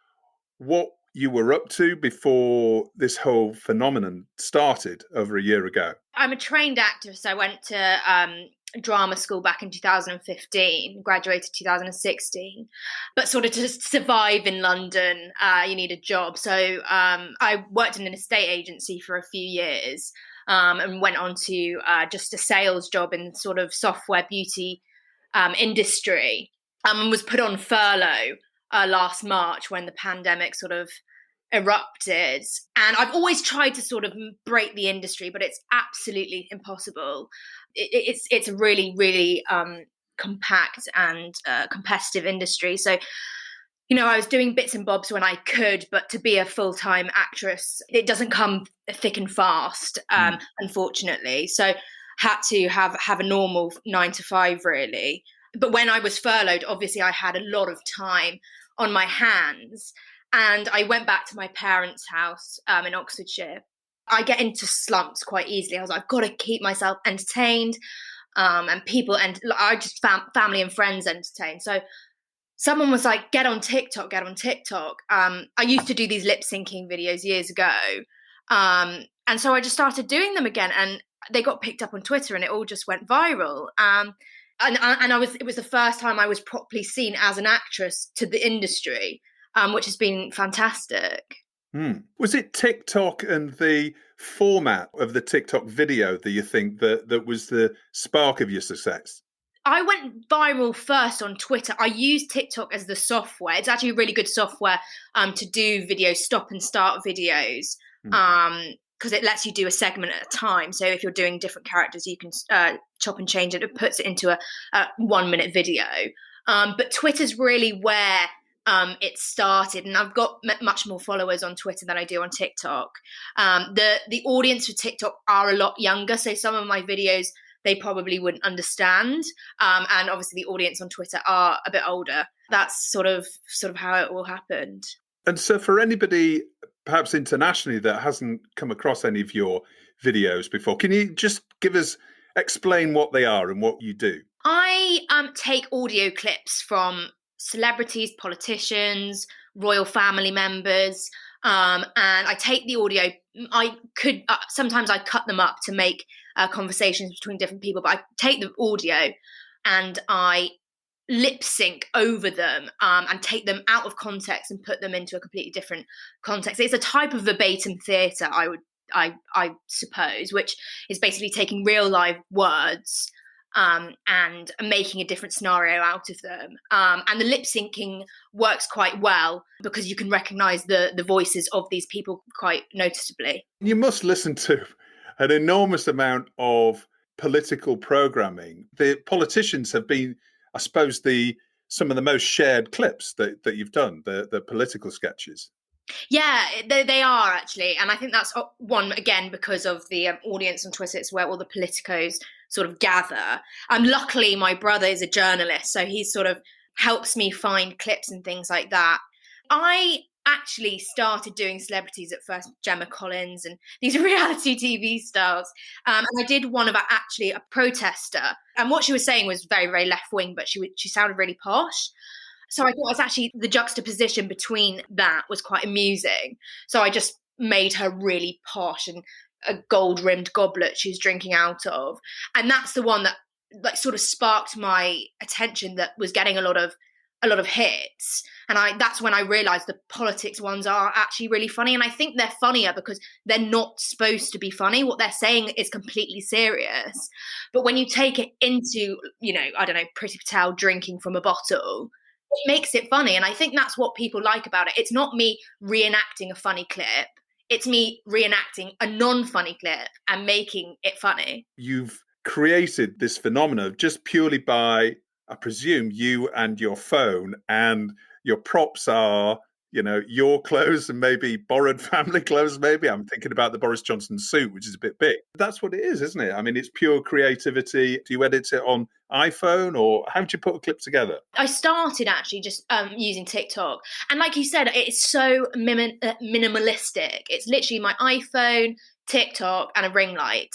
what you were up to before this whole phenomenon started over a year ago? I'm a trained actress. I went to drama school back in 2015, graduated 2016. But sort of to survive in London, you need a job. So I worked in an estate agency for a few years and went on to just a sales job in sort of software beauty industry and was put on furlough last March when the pandemic sort of erupted. And I've always tried to sort of break the industry, but it's absolutely impossible. It's a really, really compact and competitive industry. So, you know, I was doing bits and bobs when I could, but to be a full-time actress, it doesn't come thick and fast, unfortunately. So had to have a normal 9 to 5 really. But when I was furloughed, obviously I had a lot of time on my hands. And I went back to my parents' house in Oxfordshire. I get into slumps quite easily. I was like, I've got to keep myself entertained and people, and I just found family and friends entertained. So someone was like, get on TikTok. I used to do these lip syncing videos years ago. And so I just started doing them again, and they got picked up on Twitter and it all just went viral. And it was the first time I was properly seen as an actress to the industry. Which has been fantastic. Was it TikTok and the format of the TikTok video that you think that was the spark of your success? I went viral first on Twitter. I use TikTok as the software. It's actually a really good software to do videos, stop and start videos, because it lets you do a segment at a time. So if you're doing different characters, you can chop and change it. It puts it into a 1-minute video. But Twitter's really where it started, and I've got much more followers on Twitter than I do on TikTok. The audience for TikTok are a lot younger, so some of my videos they probably wouldn't understand, and obviously the audience on Twitter are a bit older. That's sort of how it all happened. And so for anybody perhaps internationally that hasn't come across any of your videos before, can you just explain what they are and what you do? I take audio clips from celebrities, politicians, royal family members, and I take the audio. I could sometimes I cut them up to make conversations between different people, but I take the audio and I lip sync over them and take them out of context and put them into a completely different context. It's a type of verbatim theatre, I suppose, which is basically taking real live words and making a different scenario out of them. And the lip syncing works quite well because you can recognise the voices of these people quite noticeably. You must listen to an enormous amount of political programming. The politicians have been, I suppose, some of the most shared clips that you've done, the political sketches. Yeah, they are actually. And I think that's one, again, because of the audience on Twitter. It's where all the politicos sort of gather. Luckily, my brother is a journalist, so he sort of helps me find clips and things like that. I actually started doing celebrities at first, Gemma Collins and these reality TV stars. And I did one of actually a protester. And what she was saying was very, very left wing, but she sounded really posh. So I thought it was actually the juxtaposition between that was quite amusing. So I just made her really posh and a gold-rimmed goblet she's drinking out of. And that's the one that like sort of sparked my attention, that was getting a lot of hits. And that's when I realised the politics ones are actually really funny. And I think they're funnier because they're not supposed to be funny. What they're saying is completely serious. But when you take it into, I don't know, Priti Patel drinking from a bottle, it makes it funny. And I think that's what people like about it. It's not me reenacting a funny clip. It's me reenacting a non-funny clip and making it funny. You've created this phenomenon just purely by, I presume, you and your phone, and your props are, your clothes and maybe borrowed family clothes, maybe. I'm thinking about the Boris Johnson suit, which is a bit big. That's what it is, isn't it? I mean, it's pure creativity. Do you edit it on iPhone, or how do you put a clip together? I started actually just using TikTok. And like you said, it's so minimalistic. It's literally my iPhone, TikTok, and a ring light,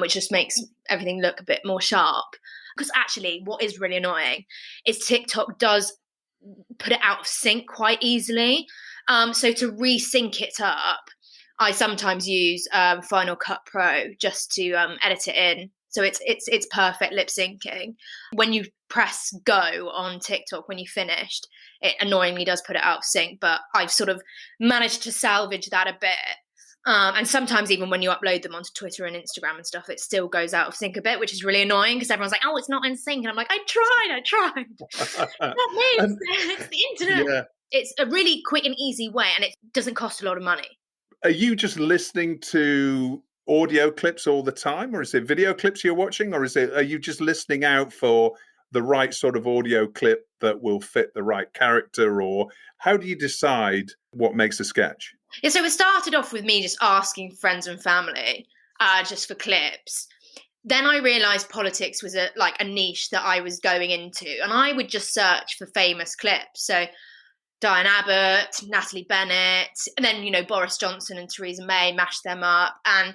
which just makes everything look a bit more sharp. Because actually, what is really annoying is TikTok does put it out of sync quite easily. So to resync it up, I sometimes use Final Cut Pro just to edit it in. So it's perfect lip syncing. When you press go on TikTok, when you finished, it annoyingly does put it out of sync, but I've sort of managed to salvage that a bit. And sometimes even when you upload them onto Twitter and Instagram and stuff, it still goes out of sync a bit, which is really annoying because everyone's like, oh, it's not in sync. And I'm like, I tried. Not me, it's the internet. Yeah. It's a really quick and easy way, and it doesn't cost a lot of money. Are you just listening to audio clips all the time, or is it video clips you're watching, or are you just listening out for the right sort of audio clip that will fit the right character, or how do you decide what makes a sketch? Yeah, so it started off with me just asking friends and family just for clips. Then I realised politics was a niche that I was going into, and I would just search for famous clips. So Diane Abbott, Natalie Bennett, and then, Boris Johnson and Theresa May, mashed them up, and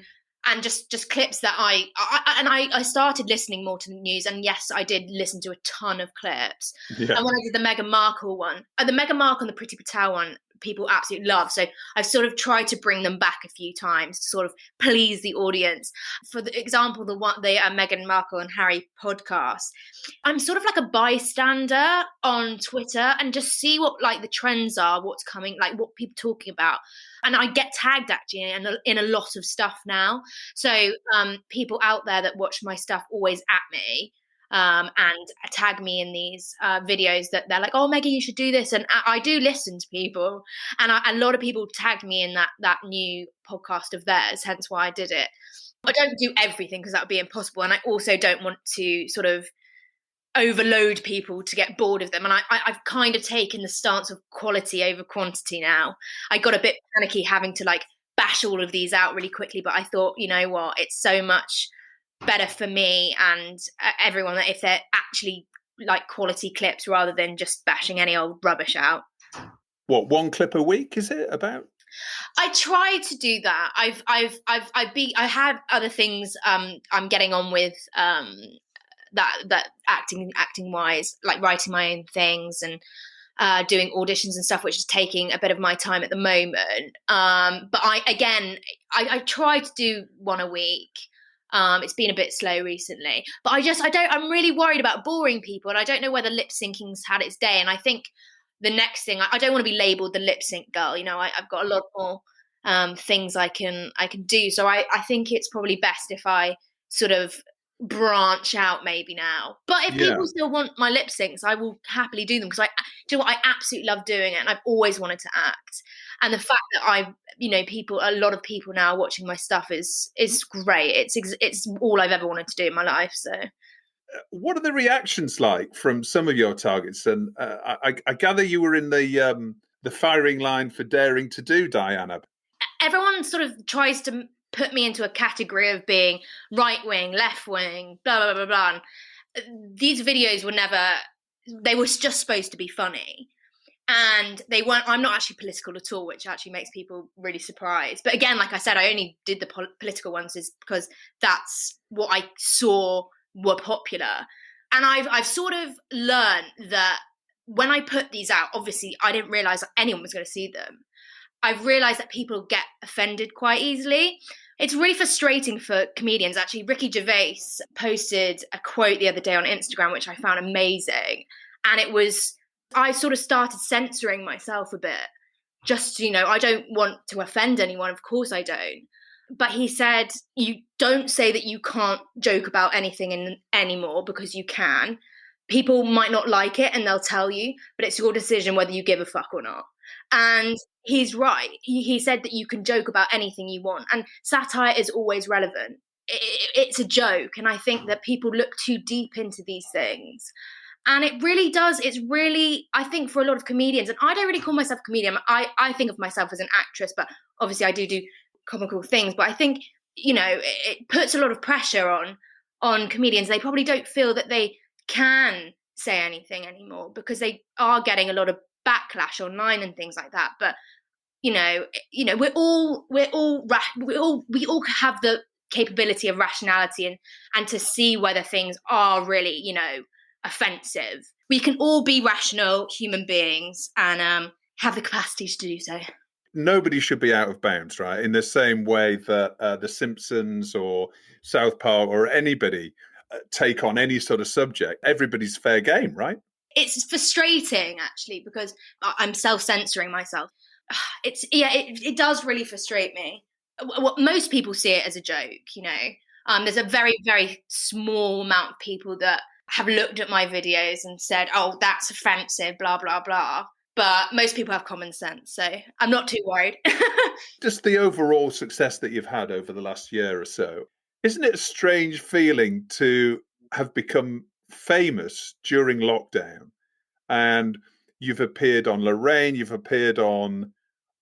just clips that I started listening more to the news. And yes, I did listen to a ton of clips. Yeah. And when I did the Meghan Markle one, the Meghan Markle and the Priti Patel one, people absolutely love. So I've sort of tried to bring them back a few times to sort of please the audience. For the example, the Meghan Markle and Harry podcast, I'm sort of like a bystander on Twitter and just see what the trends are, what's coming, what people are talking about. And I get tagged actually in a lot of stuff now. So people out there that watch my stuff always at me. And tag me in these videos that they're like, oh, Meggie, you should do this. And I do listen to people. And a lot of people tagged me in that new podcast of theirs, hence why I did it. I don't do everything because that would be impossible. And I also don't want to sort of overload people to get bored of them. And I've kind of taken the stance of quality over quantity now. I got a bit panicky having to bash all of these out really quickly. But I thought, you know what, it's so much better for me and everyone that if they're actually quality clips rather than just bashing any old rubbish out. What, one clip a week is it about? I try to do that. I had other things I'm getting on with that acting wise, like writing my own things and doing auditions and stuff, which is taking a bit of my time at the moment. But I try to do one a week. It's been a bit slow recently, but I'm really worried about boring people, and I don't know whether lip syncing's had its day. And I think the next thing, I don't want to be labelled the lip sync girl. I've got a lot more things I can do. So I think it's probably best if I sort of branch out maybe now. But if people still want my lip syncs, I will happily do them because I absolutely love doing it, and I've always wanted to act. And the fact that a lot of people now watching my stuff is great. It's all I've ever wanted to do in my life. So, what are the reactions like from some of your targets? And I gather you were in the firing line for daring to do Diana. Everyone sort of tries to put me into a category of being right wing, left wing, blah blah blah blah. And these videos were never. They were just supposed to be funny. And they weren't. I'm not actually political at all, which actually makes people really surprised. But again, like I said, I only did the political ones is because that's what I saw were popular. And I've sort of learned that when I put these out, obviously I didn't realise that anyone was going to see them. I've realised that people get offended quite easily. It's really frustrating for comedians. Actually, Ricky Gervais posted a quote the other day on Instagram, which I found amazing, and it was. I sort of started censoring myself a bit. Just, I don't want to offend anyone. Of course I don't. But he said, you don't say that you can't joke about anything anymore because you can. People might not like it and they'll tell you, but it's your decision whether you give a fuck or not. And he's right. He said that you can joke about anything you want. And satire is always relevant. It's a joke. And I think that people look too deep into these things. And it really does. It's really, I think for a lot of comedians, and I don't really call myself a comedian. I think of myself as an actress, but obviously I do comical things. But I think, it puts a lot of pressure on comedians. They probably don't feel that they can say anything anymore because they are getting a lot of backlash online and things like that. But, we all have the capability of rationality and to see whether things are really, offensive. We can all be rational human beings and have the capacity to do so. Nobody should be out of bounds, right? In the same way that The Simpsons or South Park or anybody take on any sort of subject, everybody's fair game, right? It's frustrating, actually, because I'm self-censoring myself. It does really frustrate me. Most people see it as a joke, you know. There's a very, very small amount of people that have looked at my videos and said, oh, that's offensive, blah, blah, blah. But most people have common sense, so I'm not too worried. Just the overall success that you've had over the last year or so, isn't it a strange feeling to have become famous during lockdown? And you've appeared on Lorraine, you've appeared on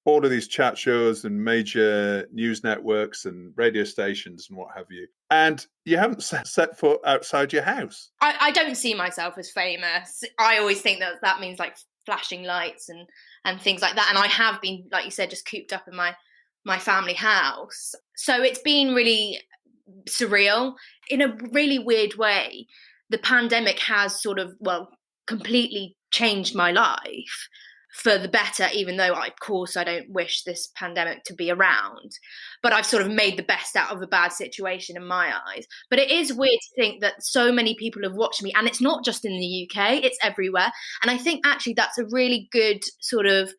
all of these chat shows and major news networks and radio stations and what have you. And you haven't set foot outside your house. I don't see myself as famous. I always think that means like flashing lights and things like that. And I have been, like you said, just cooped up in my family house. So it's been really surreal. In a really weird way, the pandemic has sort of, completely changed my life for the better, even though, of course, I don't wish this pandemic to be around. But I've sort of made the best out of a bad situation in my eyes. But it is weird to think that so many people have watched me, and it's not just in the UK, it's everywhere. And I think actually that's a really good sort of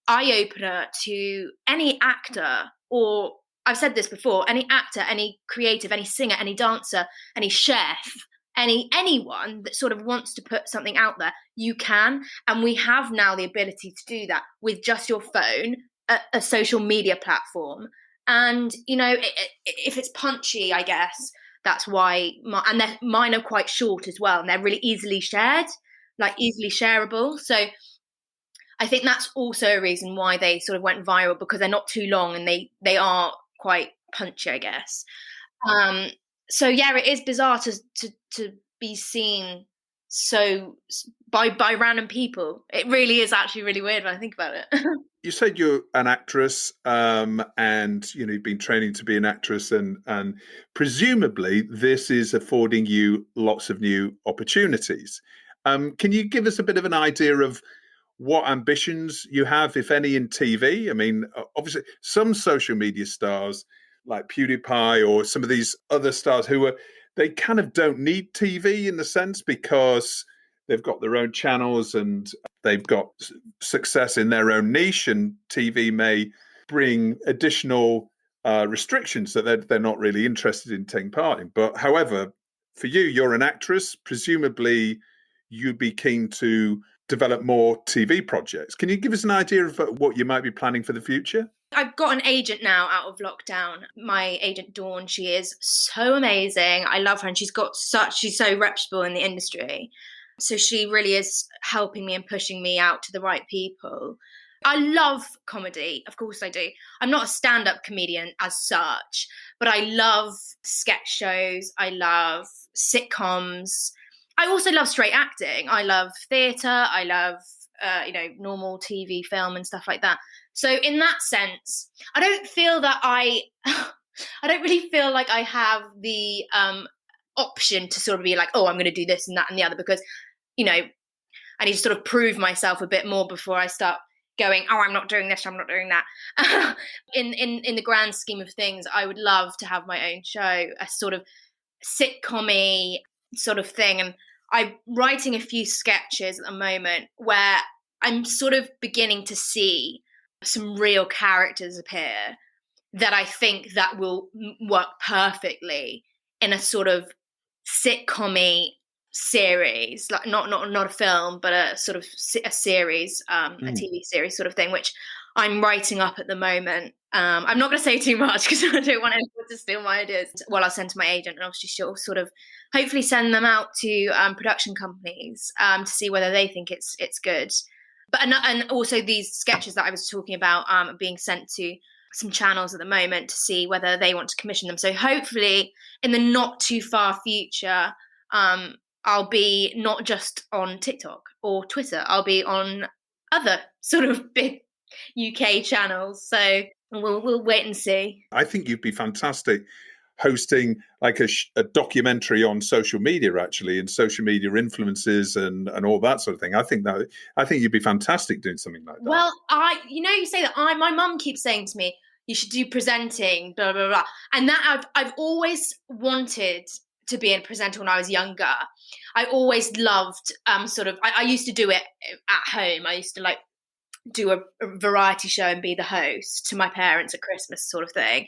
eye-opener to any actor, or I've said this before, any actor, any creative, any singer, any dancer, any chef, anyone that sort of wants to put something out there. You can, and we have now the ability to do that with just your phone, a social media platform. And you know, if it's punchy, I guess that's why. Mine are quite short as well, and they're really easily shared, like easily shareable. So I think that's also a reason why they sort of went viral, because they're not too long and they are quite punchy, I guess. So yeah, it is bizarre to be seen so by random people. It really is actually really weird when I think about it. You said you're an actress, and you know you've been training to be an actress, and presumably this is affording you lots of new opportunities. Can you give us a bit of an idea of what ambitions you have, if any, in TV? I mean, obviously, some social media stars like PewDiePie or some of these other stars they kind of don't need TV in the sense, because they've got their own channels and they've got success in their own niche, and TV may bring additional restrictions that they're not really interested in taking part in. But however, for you, you're an actress. Presumably, you'd be keen to develop more TV projects. Can you give us an idea of what you might be planning for the future? I've got an agent now out of lockdown. My agent Dawn, she is so amazing. I love her, and she's so reputable in the industry. So she really is helping me and pushing me out to the right people. I love comedy, of course I do. I'm not a stand-up comedian as such, but I love sketch shows. I love sitcoms. I also love straight acting. I love theatre. I love, normal TV, film and stuff like that. So in that sense, I don't feel that I don't really feel like I have the option to sort of be like, oh, I'm going to do this and that and the other, because, you know, I need to sort of prove myself a bit more before I start going, oh, I'm not doing this, I'm not doing that. In the grand scheme of things, I would love to have my own show, a sort of sitcom-y sort of thing. And I'm writing a few sketches at the moment where I'm sort of beginning to see some real characters appear that I think that will work perfectly in a sort of sitcom-y series, like not a film, but a sort of a series, a TV series sort of thing, which I'm writing up at the moment. I'm not going to say too much because I don't want anyone to steal my ideas. Well, I'll send to my agent, and obviously she'll sort of hopefully send them out to production companies to see whether they think it's good. But and also these sketches that I was talking about are being sent to some channels at the moment to see whether they want to commission them. So hopefully in the not too far future, I'll be not just on TikTok or Twitter. I'll be on other sort of big UK channels. So we'll wait and see. I think you'd be fantastic hosting like a documentary on social media, actually, and social media influences and all that sort of thing. I think you'd be fantastic doing something like that. Well, you say that my mum keeps saying to me, you should do presenting, blah, blah, blah. And that I've always wanted to be a presenter when I was younger. I always loved I used to do it at home. I used to do a variety show and be the host to my parents at Christmas sort of thing.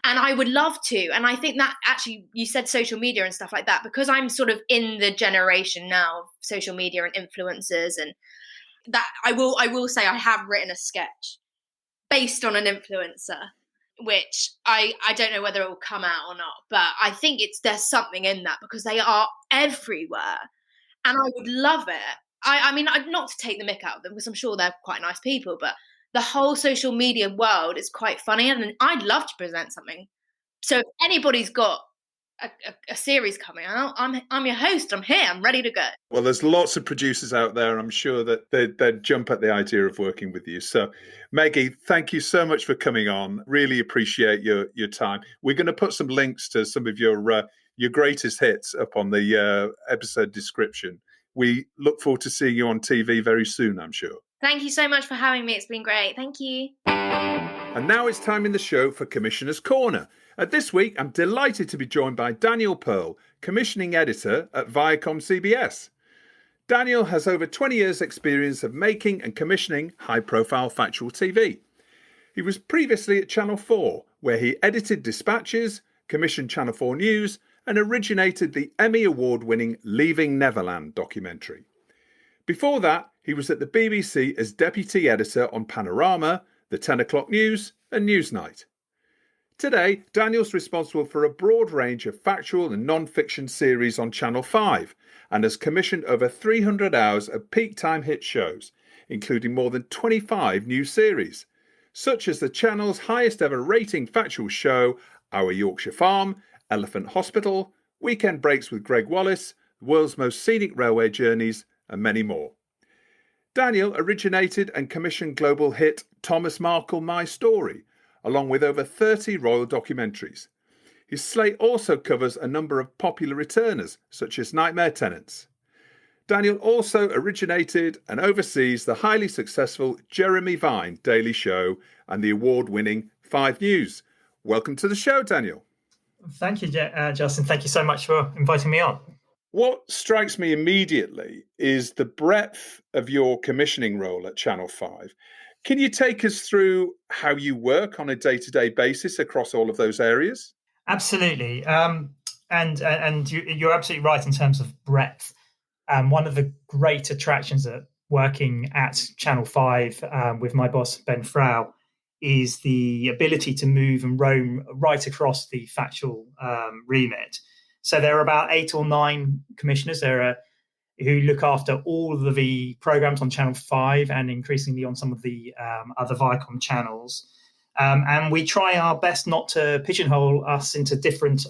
And I would love to. And I think that actually, you said social media and stuff like that, because I'm sort of in the generation now of social media and influencers, and that I will say I have written a sketch based on an influencer, which I don't know whether it will come out or not, but I think there's something in that because they are everywhere and I would love it. I mean, not to take the mick out of them because I'm sure they're quite nice people, but the whole social media world is quite funny and I'd love to present something. So if anybody's got a series coming out, I'm your host. I'm here. I'm ready to go. Well, there's lots of producers out there. I'm sure that they'd jump at the idea of working with you. So, Meggie, thank you so much for coming on. Really appreciate your time. We're going to put some links to some of your greatest hits up on the episode description. We look forward to seeing you on TV very soon, I'm sure. Thank you so much for having me. It's been great. Thank you. And now it's time in the show for Commissioner's Corner. This week, I'm delighted to be joined by Daniel Pearl, commissioning editor at Viacom CBS. Daniel has over 20 years' experience of making and commissioning high-profile factual TV. He was previously at Channel 4, where he edited Dispatches, commissioned Channel 4 News, and originated the Emmy Award-winning Leaving Neverland documentary. Before that, he was at the BBC as deputy editor on Panorama, the 10 o'clock news, and Newsnight. Today, Daniel's responsible for a broad range of factual and non-fiction series on Channel 5 and has commissioned over 300 hours of peak time hit shows, including more than 25 new series, such as the channel's highest ever rating factual show, Our Yorkshire Farm, Elephant Hospital, Weekend Breaks with Greg Wallace, the world's most scenic railway journeys, and many more. Daniel originated and commissioned global hit Thomas Markle My Story, along with over 30 royal documentaries. His slate also covers a number of popular returners, such as Nightmare Tenants. Daniel also originated and oversees the highly successful Jeremy Vine Daily Show and the award-winning 5 News. Welcome to the show, Daniel. Thank you, Justin. Thank you so much for inviting me on. What strikes me immediately is the breadth of your commissioning role at Channel 5. Can you take us through how you work on a day-to-day basis across all of those areas? Absolutely. And you're absolutely right in terms of breadth. One of the great attractions at working at Channel 5 with my boss, Ben Frau, is the ability to move and roam right across the factual remit. So there are about 8 or 9 commissioners who look after all of the programs on Channel 5 and increasingly on some of the other Viacom channels. And we try our best not to pigeonhole us into different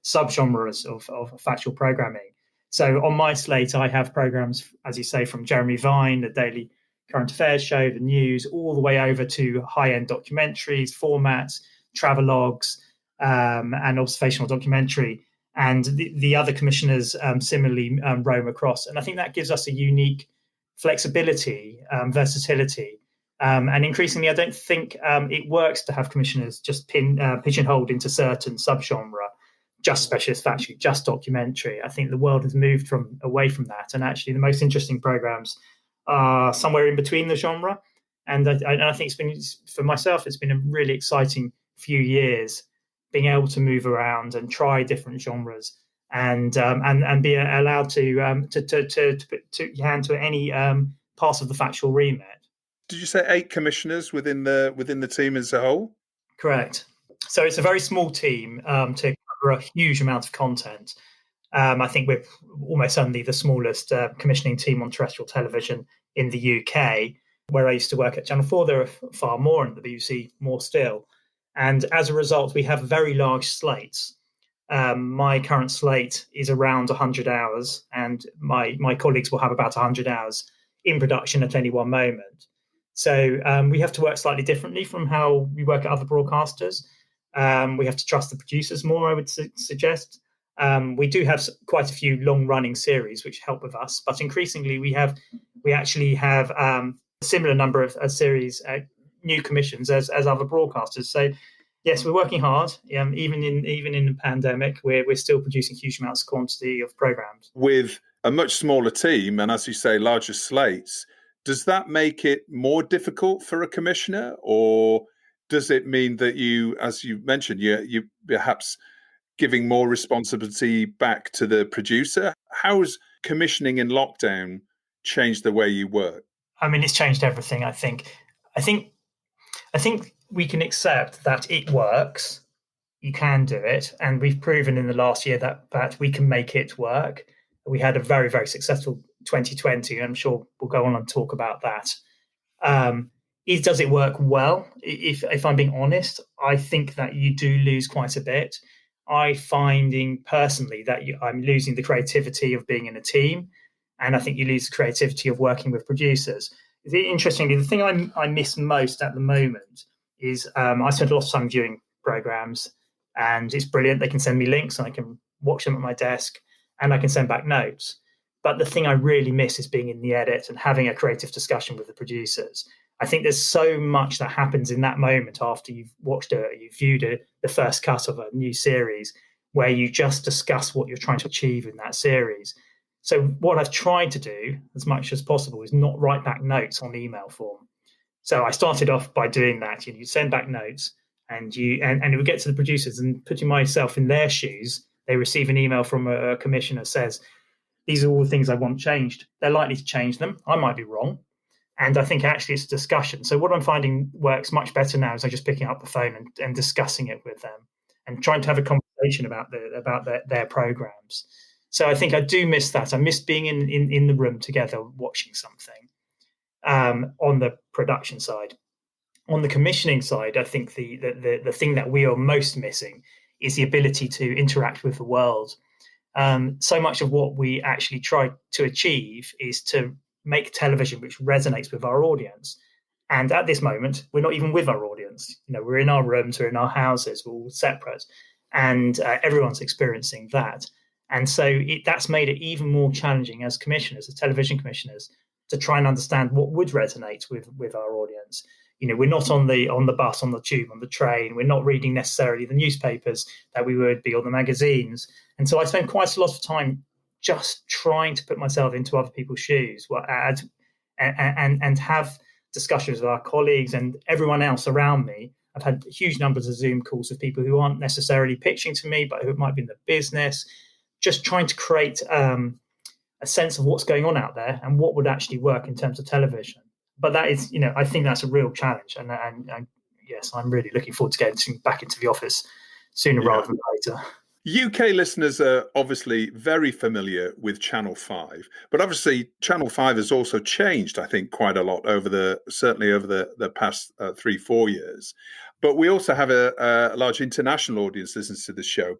subgenres of factual programming. So on my slate, I have programs, as you say, from Jeremy Vine, the daily current affairs show, the news, all the way over to high-end documentaries, formats, travelogues, and observational documentary. And the other commissioners similarly roam across. And I think that gives us a unique flexibility, versatility. And increasingly, I don't think it works to have commissioners just pigeonholed into certain subgenre, just specialist factual, just documentary. I think the world has moved away from that. And actually, the most interesting programs are somewhere in between the genre. And I think for myself, it's been a really exciting few years being able to move around and try different genres and be allowed to put your hand to any part of the factual remit. Did you say 8 commissioners within the team as a whole? Correct. So it's a very small team to cover a huge amount of content. I think we're almost certainly the smallest commissioning team on terrestrial television in the UK. Where I used to work at Channel 4, there are far more, and the BBC more still. And as a result, we have very large slates. My current slate is around 100 hours, and my colleagues will have about 100 hours in production at any one moment. So we have to work slightly differently from how we work at other broadcasters. We have to trust the producers more, I would suggest. We do have quite a few long-running series which help with us, but increasingly we actually have a similar number of series, new commissions as other broadcasters. So yes, we're working hard. Even in the pandemic, we're still producing huge amounts of quantity of programs. With a much smaller team and, as you say, larger slates, does that make it more difficult for a commissioner, or does it mean that you, as you mentioned, you perhaps giving more responsibility back to the producer? How's commissioning in lockdown changed the way you work? I mean, it's changed everything. I think we can accept that it works. You can do it, and we've proven in the last year that we can make it work. We had a very, very successful 2020. I'm sure we'll go on and talk about that. Does it work well? If I'm being honest, I think that you do lose quite a bit. I finding personally that I'm losing the creativity of being in a team, and I think you lose the creativity of working with producers. Interestingly, the thing I miss most at the moment is I spend a lot of time viewing programs, and it's brilliant. They can send me links, and I can watch them at my desk, and I can send back notes. But the thing I really miss is being in the edit and having a creative discussion with the producers. I think there's so much that happens in that moment after you've viewed the first cut of a new series, where you just discuss what you're trying to achieve in that series. So what I've tried to do as much as possible is not write back notes on email form. So I started off by doing that. You send back notes, and it would get to the producers, and putting myself in their shoes, they receive an email from a commissioner says, these are all the things I want changed. They're likely to change them. I might be wrong. And I think actually it's a discussion. So what I'm finding works much better now is I'm just picking up the phone and discussing it with them and trying to have a conversation about their programs. So I think I do miss that. I miss being in the room together watching something on the production side. On the commissioning side, I think the thing that we are most missing is the ability to interact with the world. So much of what we actually try to achieve is to make television which resonates with our audience. And at this moment, we're not even with our audience. We're in our rooms, we're in our houses, we're all separate, and everyone's experiencing that. And so that's made it even more challenging as commissioners, as television commissioners, to try and understand what would resonate with our audience. We're not on the bus, on the tube, on the train. We're not reading necessarily the newspapers that we would be, or the magazines. And so I spend quite a lot of time just trying to put myself into other people's shoes, and have discussions with our colleagues and everyone else around me. I've had huge numbers of Zoom calls with people who aren't necessarily pitching to me, but who might be in the business, just trying to create a sense of what's going on out there and what would actually work in terms of television. But that is, I think that's a real challenge. And yes, I'm really looking forward to getting back into the office sooner rather than later. UK listeners are obviously very familiar with Channel 5, but obviously Channel 5 has also changed, I think, quite a lot certainly over the past 3-4 years. But we also have a large international audience listens to this show.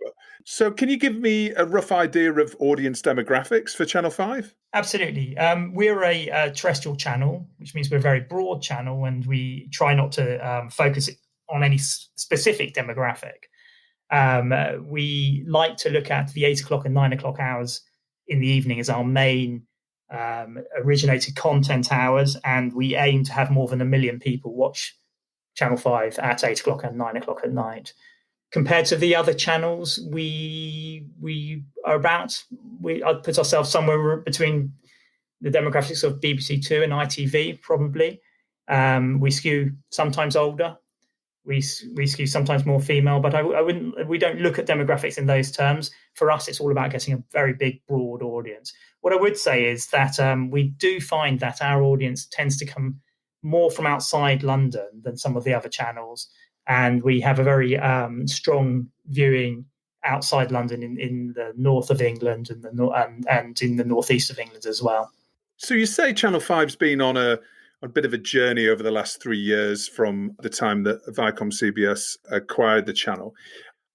So can you give me a rough idea of audience demographics for Channel 5? Absolutely. We're a terrestrial channel, which means we're a very broad channel, and we try not to focus on any specific demographic. We like to look at the 8 o'clock and 9 o'clock hours in the evening as our main originated content hours, and we aim to have more than 1 million people watch Channel 5 at 8 o'clock and 9 o'clock at night. Compared to the other channels, I'd put ourselves somewhere between the demographics of BBC Two and ITV, probably. We skew sometimes older. We skew sometimes more female, but we don't look at demographics in those terms. For us, it's all about getting a very big, broad audience. What I would say is that we do find that our audience tends to come more from outside London than some of the other channels. And we have a very strong viewing outside London in the north of England and in the northeast of England as well. So you say Channel 5's been on a bit of a journey over the last 3 years from the time that Viacom CBS acquired the channel.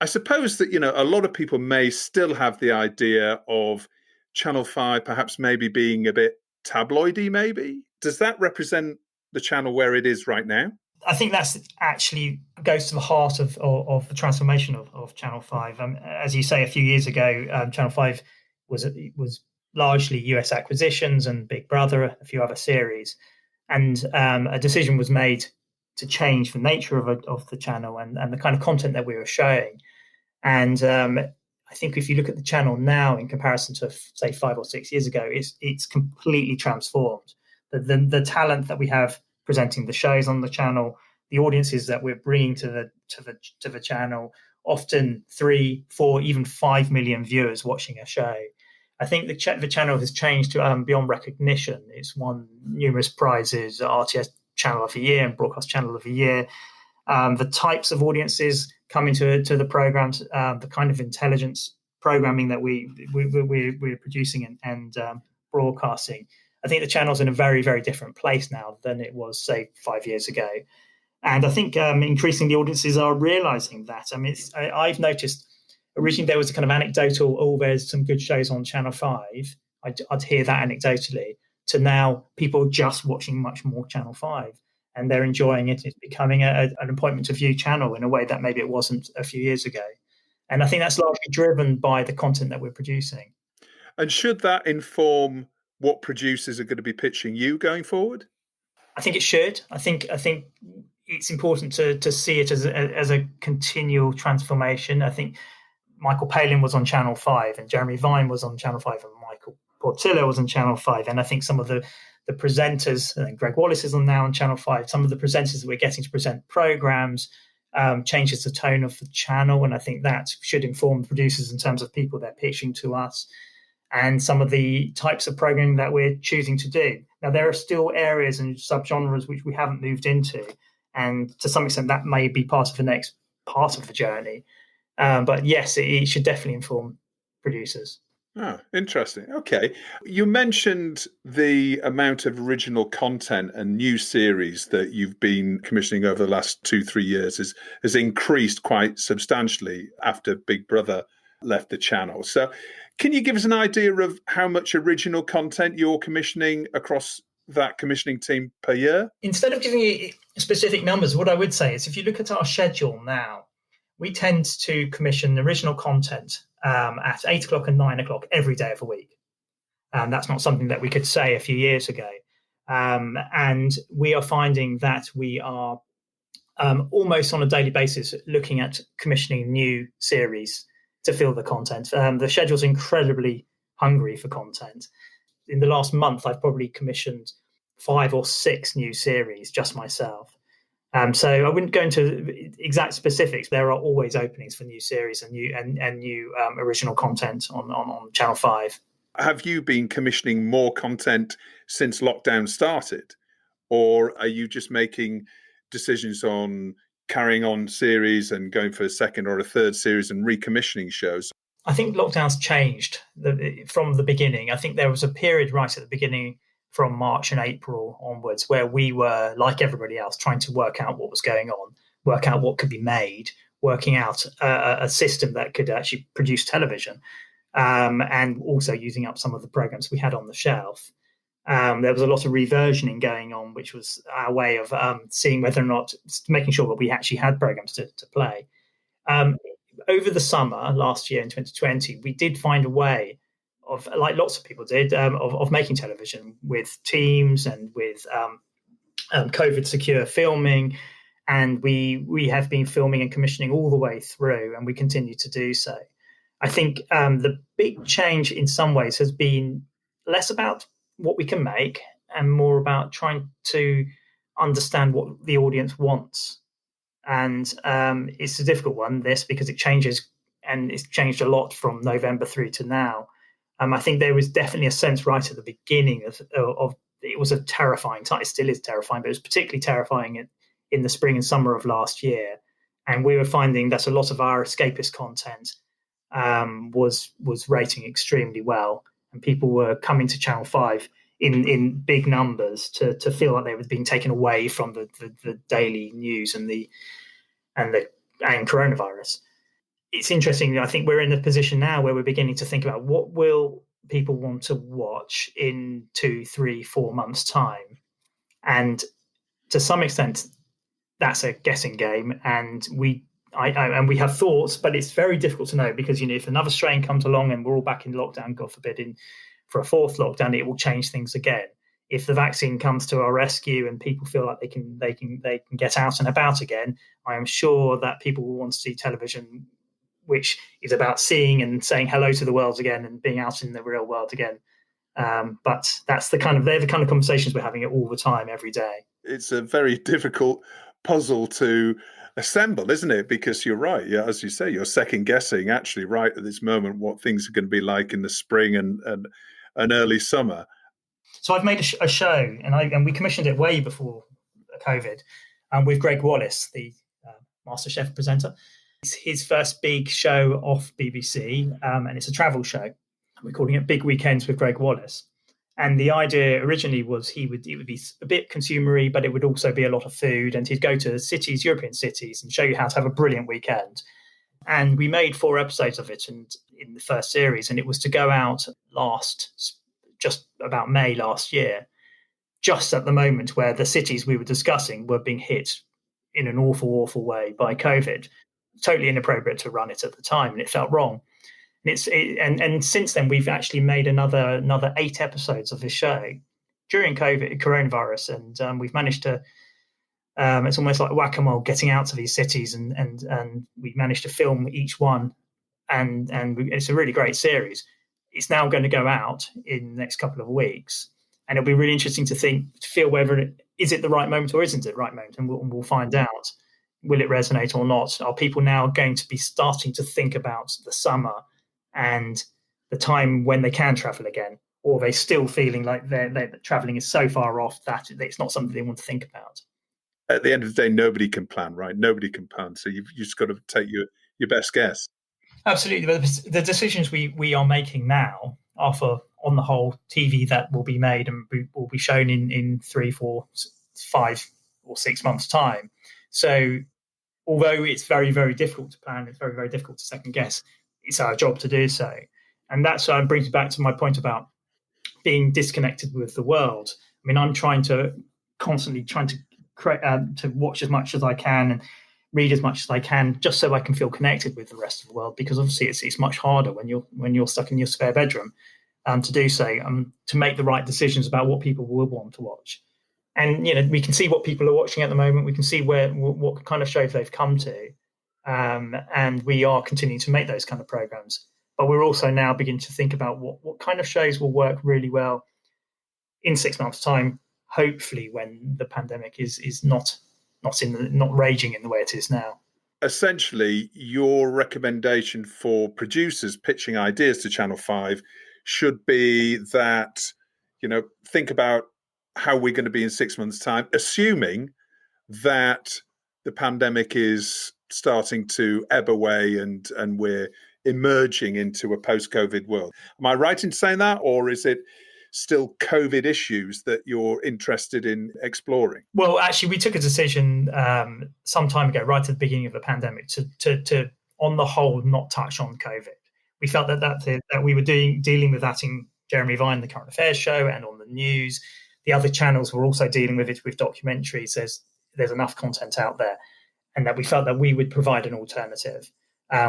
I suppose that, a lot of people may still have the idea of Channel 5 perhaps maybe being a bit tabloidy, maybe. Does that represent the channel where it is right now? I think that's actually goes to the heart of the transformation of Channel 5. As you say, a few years ago, Channel 5 was largely US acquisitions and Big Brother, a few other series. And a decision was made to change the nature of the channel and the kind of content that we were showing. And I think if you look at the channel now in comparison to, say, 5 or 6 years ago, it's completely transformed. The talent that we have presenting the shows on the channel, the audiences that we're bringing to the channel, often 3, 4, even 5 million viewers watching a show. I think the channel has changed to beyond recognition. It's won numerous prizes, RTS Channel of the Year and Broadcast Channel of the Year. The types of audiences coming to the programs, the kind of intelligence programming that we're producing and broadcasting. I think the channel's in a very, very different place now than it was, say, 5 years ago. And I think increasingly audiences are realizing that. I mean, I've noticed originally there was a kind of anecdotal, there's some good shows on Channel 5. I'd hear that anecdotally, to now people just watching much more Channel 5 and they're enjoying it. It's becoming an appointment to view channel in a way that maybe it wasn't a few years ago. And I think that's largely driven by the content that we're producing. And should that inform what producers are going to be pitching you going forward? I think it should. I think it's important to see it as a continual transformation. I think Michael Palin was on Channel 5 and Jeremy Vine was on Channel 5 and Michael Portillo was on Channel 5. And I think some of the presenters, and Greg Wallace is now on Channel 5, some of the presenters that we're getting to present programs changes the tone of the channel. And I think that should inform producers in terms of people they're pitching to us and some of the types of programming that we're choosing to do. Now, there are still areas and subgenres which we haven't moved into. And to some extent, that may be part of the next part of the journey. But yes, it should definitely inform producers. Oh, interesting. Okay. You mentioned the amount of original content and new series that you've been commissioning over the last 2-3 years has increased quite substantially after Big Brother left the channel. So can you give us an idea of how much original content you're commissioning across that commissioning team per year? Instead of giving you specific numbers, what I would say is if you look at our schedule now, we tend to commission original content at 8 o'clock and 9 o'clock every day of the week. That's not something that we could say a few years ago. And we are finding that we are almost on a daily basis looking at commissioning new series to fill the content. The schedule's incredibly hungry for content. In the last month, I've probably commissioned 5 or 6 new series just myself. So I wouldn't go into exact specifics. There are always openings for new series and new original content on Channel 5. Have you been commissioning more content since lockdown started? Or are you just making decisions on carrying on series and going for a second or a third series and recommissioning shows? I think lockdown's changed from the beginning. I think there was a period right at the beginning from March and April onwards, where we were, like everybody else, trying to work out what was going on, work out what could be made, working out a system that could actually produce television, and also using up some of the programs we had on the shelf. There was a lot of reversioning going on, which was our way of seeing whether or not, making sure that we actually had programs to play. Over the summer last year in 2020, we did find a way of, like lots of people did, of making television with teams and with COVID secure filming. And we have been filming and commissioning all the way through, and we continue to do so. I think the big change in some ways has been less about what we can make and more about trying to understand what the audience wants. And it's a difficult one, this, because it changes, and it's changed a lot from November through to now. I think there was definitely a sense right at the beginning of it was a terrifying time. It still is terrifying, but it was particularly terrifying in the spring and summer of last year. And we were finding that a lot of our escapist content was rating extremely well, and people were coming to Channel 5 in big numbers to feel like they were being taken away from the daily news and coronavirus. It's interesting. I think we're in a position now where we're beginning to think about what will people want to watch in 2, 3, 4 months' time. And to some extent, that's a guessing game, and we have thoughts, but it's very difficult to know because if another strain comes along and we're all back in lockdown, God forbid, for a fourth lockdown, it will change things again. If the vaccine comes to our rescue and people feel like they can get out and about again, I am sure that people will want to see television, which is about seeing and saying hello to the world again and being out in the real world again. But they're the kind of conversations we're having all the time, every day. It's a very difficult puzzle to assemble, isn't it? Because you're right. Yeah, as you say, you're second guessing actually right at this moment what things are going to be like in the spring and early summer. So I've made a show, and we commissioned it way before COVID, with Greg Wallace, the MasterChef presenter. It's his first big show off BBC, and it's a travel show. We're calling it Big Weekends with Greg Wallace. And the idea originally was it would be a bit consumery, but it would also be a lot of food. And he'd go to cities, European cities, and show you how to have a brilliant weekend. And we made 4 episodes of it in the first series, and it was to go out just about May last year, just at the moment where the cities we were discussing were being hit in an awful, awful way by COVID. Totally inappropriate to run it at the time, and it felt wrong. And since then, we've actually made another 8 episodes of this show during coronavirus, and we've managed to. It's almost like whack-a-mole, getting out to these cities, and we managed to film each one, and it's a really great series. It's now going to go out in the next couple of weeks, and it'll be really interesting to feel whether is it the right moment or isn't it the right moment, and we'll find out. Will it resonate or not? Are people now going to be starting to think about the summer and the time when they can travel again, or are they still feeling like they're traveling is so far off that it's not something they want to think about? At the end of the day, nobody can plan, right? Nobody can plan. So you've just got to take your best guess. Absolutely. But the decisions we are making now are for, on the whole, TV that will be made and will be shown in 3, 4, 5 or 6 months' time. So although it's very, very difficult to plan, it's very, very difficult to second guess, it's our job to do so. And that's brings me back to my point about being disconnected with the world. I mean, I'm constantly trying to create, to watch as much as I can and read as much as I can, just so I can feel connected with the rest of the world. Because obviously, it's much harder when you're stuck in your spare bedroom to do so, to make the right decisions about what people will want to watch. And we can see what people are watching at the moment. We can see what kind of shows they've come to, and we are continuing to make those kind of programs. But we're also now beginning to think about what kind of shows will work really well in 6 months' time. Hopefully, when the pandemic is not raging in the way it is now. Essentially, your recommendation for producers pitching ideas to Channel 5 should be that, think about how we're going to be in 6 months' time, assuming that the pandemic is starting to ebb away and we're emerging into a post-COVID world. Am I right in saying that, or is it still COVID issues that you're interested in exploring? Well, actually, we took a decision some time ago, right at the beginning of the pandemic, to on the whole, not touch on COVID. We felt that we were dealing with that in Jeremy Vine, the Current Affairs show, and on the news. The other channels were also dealing with it with documentaries. There's enough content out there, and that we felt that we would provide an alternative.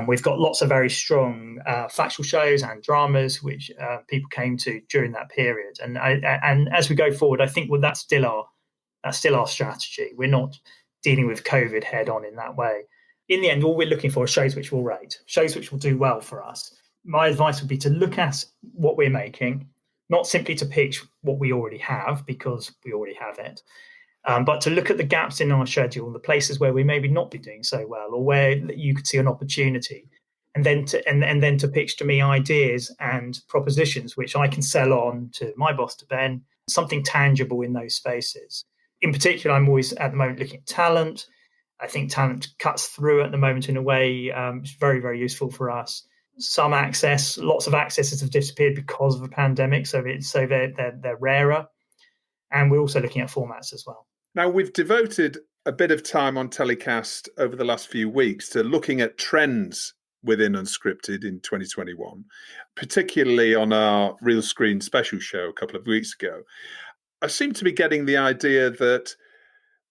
We've got lots of very strong factual shows and dramas, which people came to during that period. And as we go forward, I think that's still our strategy. We're not dealing with COVID head on in that way. In the end, all we're looking for are shows which will rate, shows which will do well for us. My advice would be to look at what we're making, not simply to pitch what we already have, because we already have it, but to look at the gaps in our schedule, the places where we maybe not be doing so well, or where you could see an opportunity, and then to pitch to me ideas and propositions which I can sell on to my boss, to Ben, something tangible in those spaces. In particular, I'm always at the moment looking at talent. I think talent cuts through at the moment in a way it's very, very useful for us. Some access, lots of accesses have disappeared because of the pandemic, so they're rarer. And we're also looking at formats as well. Now, we've devoted a bit of time on TellyCast over the last few weeks to looking at trends within Unscripted in 2021, particularly on our Real Screen special show a couple of weeks ago. I seem to be getting the idea that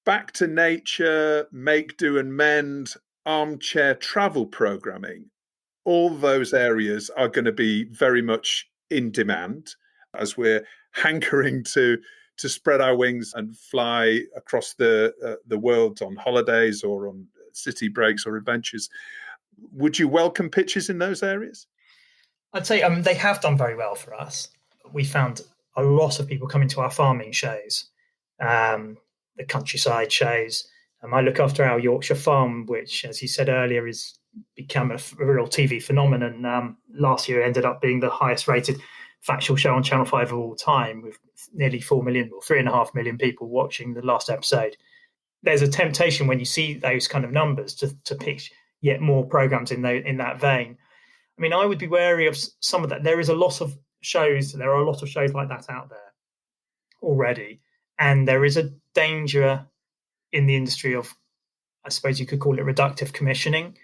back to nature, make, do and mend, armchair travel programming, all those areas are going to be very much in demand as we're hankering to spread our wings and fly across the world on holidays or on city breaks or adventures. Would you welcome pitches in those areas? I'd say they have done very well for us. We found a lot of people coming to our farming shows, the countryside shows. I look after our Yorkshire farm, which, as you said earlier, is become a real TV phenomenon. Last year ended up being the highest rated factual show on Channel 5 of all time, with nearly 4 million or 3.5 million people watching the last episode. There's a temptation when you see those kind of numbers to pitch yet more programs in that vein. I mean, I would be wary of some of that. There are a lot of shows like that out there already. And there is a danger in the industry of, I suppose you could call it reductive commissioning,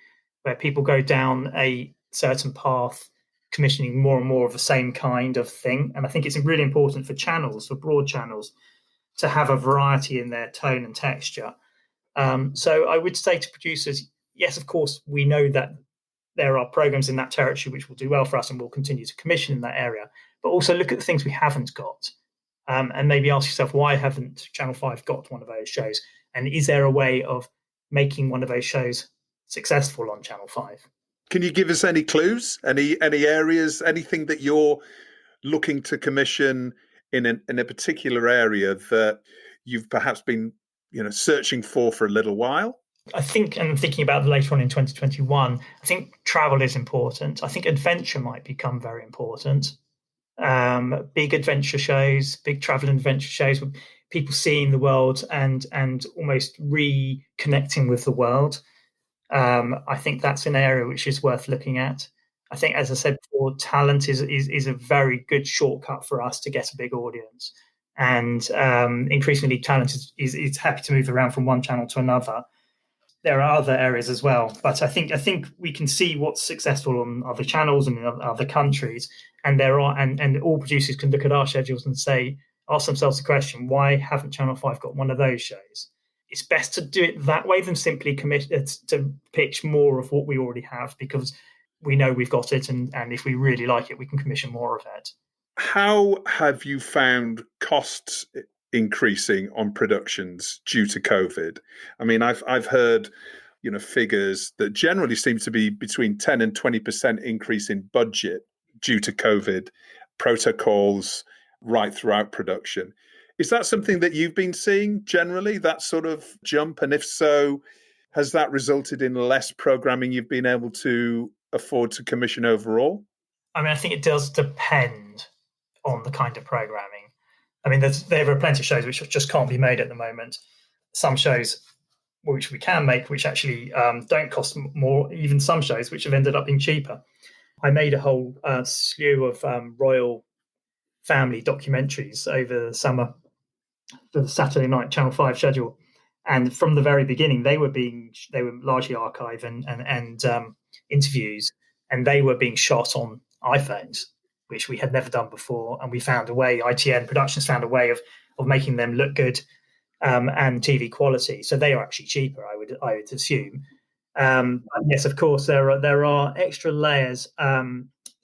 where people go down a certain path, commissioning more and more of the same kind of thing. And I think it's really important for channels, for broad channels, to have a variety in their tone and texture. So I would say to producers, yes, of course, we know that there are programs in that territory which will do well for us and we'll continue to commission in that area. But also look at the things we haven't got, and maybe ask yourself, why haven't Channel 5 got one of those shows? And is there a way of making one of those shows successful on Channel 5? Can you give us any clues, any areas, anything that you're looking to commission in a particular area that you've perhaps been searching for a little while? I think, and thinking about later on in 2021, I think travel is important. I think adventure might become very important. Big adventure shows, big travel and adventure shows, with people seeing the world and almost reconnecting with the world. I think that's an area which is worth looking at. I think, as I said before, talent is a very good shortcut for us to get a big audience. And increasingly, talent is happy to move around from one channel to another. There are other areas as well, but I think we can see what's successful on other channels and in other countries, and all producers can look at our schedules and ask themselves the question: why haven't Channel 5 got one of those shows? It's best to do it that way than simply to pitch more of what we already have, because we know we've got it, and if we really like it, we can commission more of it. How have you found costs increasing on productions due to COVID? I mean, I've heard, figures that generally seem to be between 10 and 20% increase in budget due to COVID protocols right throughout production. Is that something that you've been seeing generally, that sort of jump? And if so, has that resulted in less programming you've been able to afford to commission overall? I mean, I think it does depend on the kind of programming. I mean, there are plenty of shows which just can't be made at the moment. Some shows which we can make, which actually don't cost more, even some shows which have ended up being cheaper. I made a whole slew of royal family documentaries over the summer for the Saturday night Channel 5 schedule. And from the very beginning, they were largely archive and interviews, and they were being shot on iPhones, which we had never done before. And we found a way, ITN Productions found a way of making them look good and TV quality. So they are actually cheaper, I would assume. Yes, of course, there are extra layers,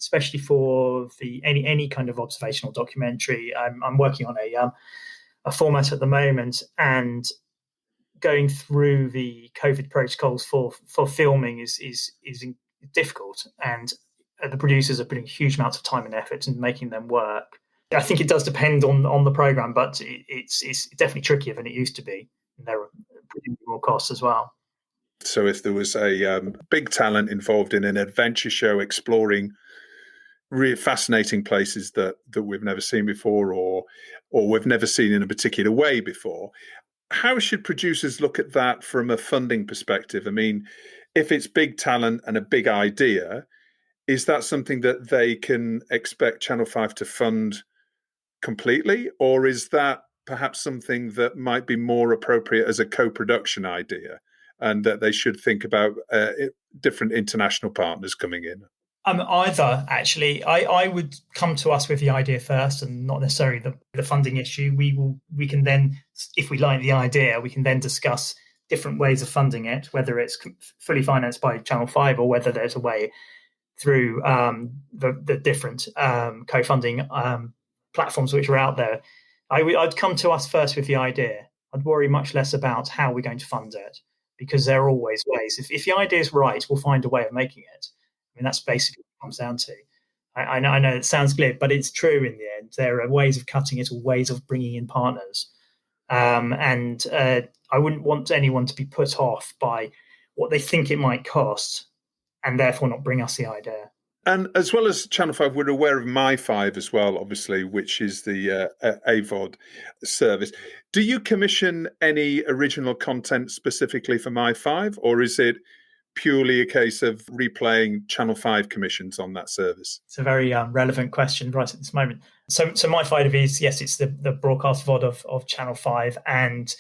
especially for any kind of observational documentary. I'm working on a format at the moment, and going through the COVID protocols for filming is difficult, and the producers are putting huge amounts of time and effort in making them work. I think it does depend on the program, but it's definitely trickier than it used to be. And there are pretty more costs as well. So if there was a big talent involved in an adventure show exploring really fascinating places that we've never seen before, or we've never seen in a particular way before, how should producers look at that from a funding perspective? I mean, if it's big talent and a big idea, is that something that they can expect Channel 5 to fund completely? Or is that perhaps something that might be more appropriate as a co-production idea, and that they should think about different international partners coming in? Either, actually. I would come to us with the idea first and not necessarily the funding issue. We can then, if we like the idea, we can then discuss different ways of funding it, whether it's fully financed by Channel 5 or whether there's a way through the different co-funding platforms which are out there. I'd come to us first with the idea. I'd worry much less about how we're going to fund it, because there are always ways. If the idea is right, we'll find a way of making it. I mean, that's basically what it comes down to. I know it sounds glib, but it's true in the end. There are ways of cutting it or ways of bringing in partners. And I wouldn't want anyone to be put off by what they think it might cost and therefore not bring us the idea. And as well as Channel 5, we're aware of My5 as well, obviously, which is the AVOD service. Do you commission any original content specifically for My5, or is it purely a case of replaying Channel 5 commissions on that service? It's a very relevant question right at this moment. So My5 is, yes, it's the broadcast VOD of Channel 5, and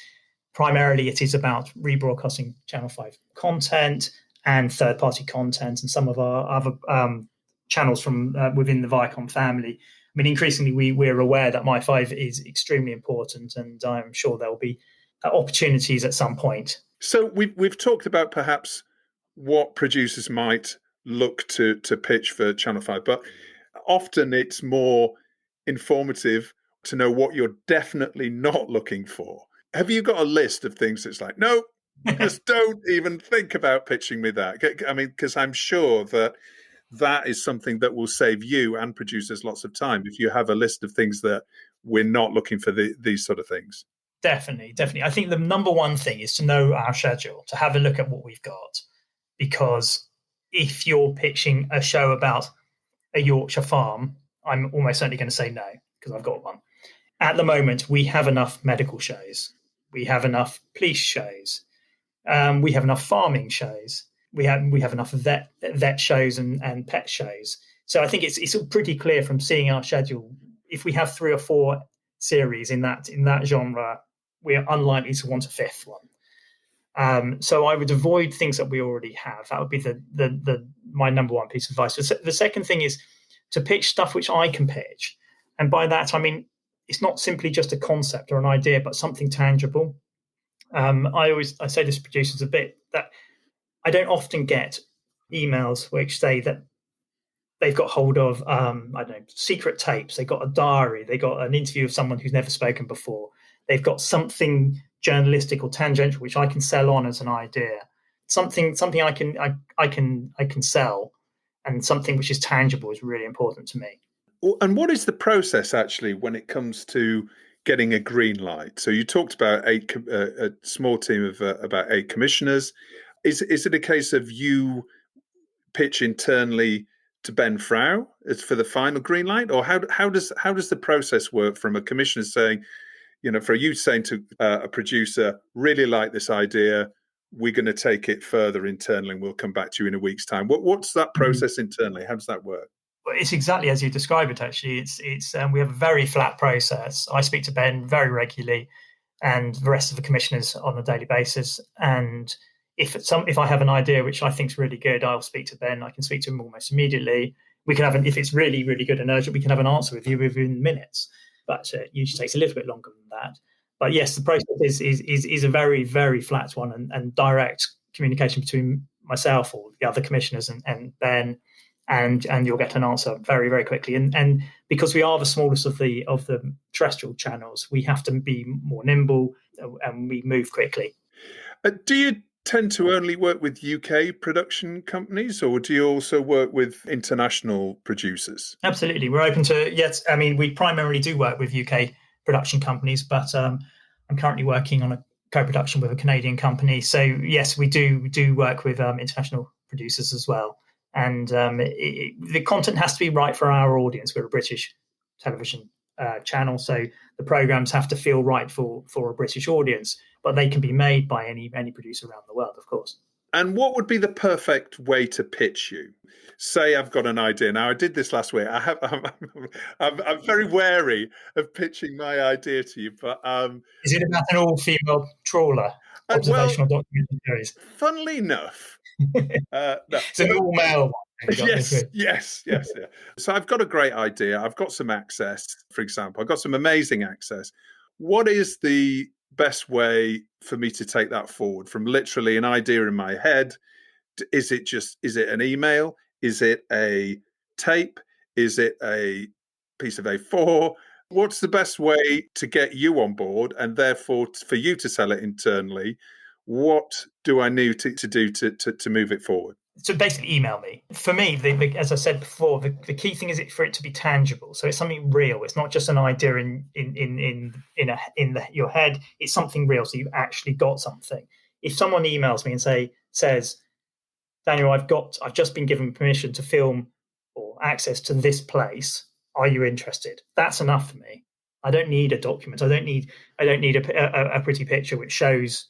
primarily it is about rebroadcasting Channel 5 content and third-party content and some of our other channels from within the Viacom family. I mean, increasingly we're aware that My5 is extremely important, and I'm sure there will be opportunities at some point. So we've talked about perhaps what producers might look to pitch for Channel 5, but often it's more informative to know what you're definitely not looking for. Have you got a list of things that's like, no, just don't even think about pitching me that? I mean, because I'm sure that is something that will save you and producers lots of time if you have a list of things that we're not looking for these sort of things. Definitely. I think the number one thing is to know our schedule, to have a look at what we've got. Because if you're pitching a show about a Yorkshire farm, I'm almost certainly going to say no, because I've got one. At the moment, we have enough medical shows. We have enough police shows. We have enough farming shows. We have enough vet shows and pet shows. So I think it's pretty clear from seeing our schedule. If we have 3 or 4 series in that genre, we're unlikely to want a 5th one. So I would avoid things that we already have. That would be my number one piece of advice. The second thing is to pitch stuff which I can pitch, and by that I mean it's not simply just a concept or an idea, but something tangible. I say this to producers a bit that I don't often get emails which say that they've got hold of I don't know, secret tapes. They got a diary. They got an interview of someone who's never spoken before. They've got something journalistic or tangential which I can sell on as an idea. Something I can sell, and something which is tangible is really important to me. And what is the process actually when it comes to getting a green light? So you talked about a small team of about 8 commissioners. Is it a case of you pitch internally to Ben Frau for the final green light, or how does the process work from a commissioner saying, for you saying to a producer, really like this idea, we're going to take it further internally and we'll come back to you in a week's time? What's that process internally? How does that work? Well, it's exactly as you describe it, actually. It's we have a very flat process. I speak to Ben very regularly and the rest of the commissioners on a daily basis. And if I have an idea which I think is really good, I'll speak to Ben. I can speak to him almost immediately. We can have if it's really, really good and urgent, we can have an answer with you within minutes. But it usually takes a little bit longer than that. But yes, the process is a very, very flat one, and direct communication between myself or the other commissioners and Ben, and you'll get an answer very, very quickly. And because we are the smallest of the terrestrial channels, we have to be more nimble and we move quickly. Do you tend to only work with UK production companies, or do you also work with international producers? Absolutely. We're open to, yes, I mean, we primarily do work with UK production companies, but I'm currently working on a co-production with a Canadian company. So yes, we do work with international producers as well. And the content has to be right for our audience. We're a British television channel, so the programs have to feel right for a British audience, but they can be made by any producer around the world, of course. And what would be the perfect way to pitch you? Say I've got an idea. Now, I did this last week. I'm very wary of pitching my idea to you, but is it about an all-female trawler observational documentary series? Funnily enough, no. It's an all-male one. Yes. Yeah. So I've got a great idea. I've got some access, for example. I've got some amazing access. What is the best way for me to take that forward from literally an idea in my head? Is it an email? Is it a tape? Is it a piece of A4? What's the best way to get you on board and therefore for you to sell it internally? What do I need to do to move it forward? So basically email me. For me, as I said before, the key thing is for it to be tangible. So it's something real. It's not just an idea in your head. It's something real. So you've actually got something. If someone emails me and says, Daniel, I've just been given permission to film or access to this place. Are you interested? That's enough for me. I don't need a document. I don't need a pretty picture which shows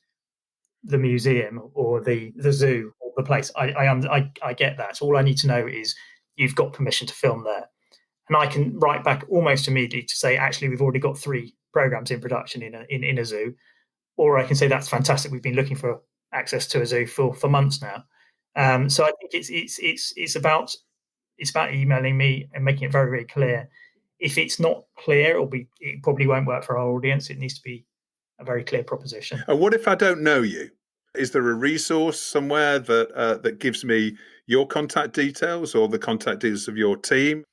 the museum or the zoo or the place. I get that. All I need to know is you've got permission to film there, and I can write back almost immediately to say, actually, we've already got 3 programs in production in a zoo, or I can say that's fantastic. We've been looking for access to a zoo for months now. So I think it's about emailing me and making it very, very clear. If it's not clear, it probably won't work for our audience. It needs to be a very clear proposition. And what if I don't know you? Is there a resource somewhere that gives me your contact details or the contact details of your team?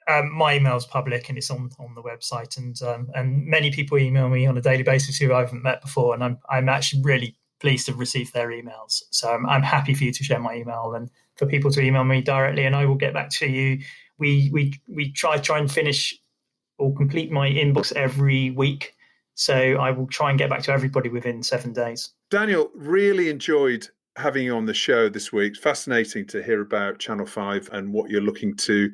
My email's public and it's on the website, and many people email me on a daily basis who I haven't met before, and I'm actually really pleased to receive their emails. So I'm happy for you to share my email and for people to email me directly, and I will get back to you. We try and finish or complete my inbox every week. So I will try and get back to everybody within 7 days. Daniel, really enjoyed having you on the show this week. It's fascinating to hear about Channel 5 and what you're looking to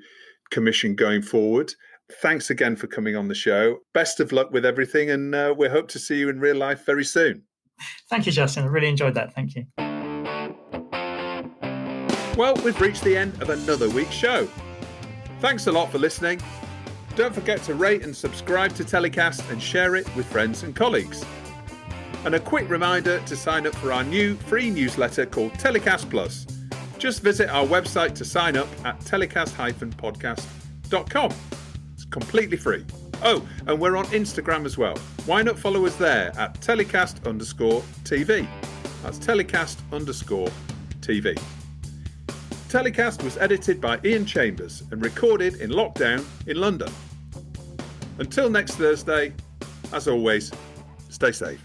commission going forward. Thanks again for coming on the show. Best of luck with everything, and we hope to see you in real life very soon. Thank you, Justin. I really enjoyed that. Thank you. Well, we've reached the end of another week's show. Thanks a lot for listening. Don't forget to rate and subscribe to TellyCast and share it with friends and colleagues. And a quick reminder to sign up for our new free newsletter called TellyCast Plus. Just visit our website to sign up at telecast-podcast.com. It's completely free. Oh, and we're on Instagram as well. Why not follow us there at telecast_TV? That's telecast_TV. TellyCast was edited by Ian Chambers and recorded in lockdown in London. Until next Thursday, as always, stay safe.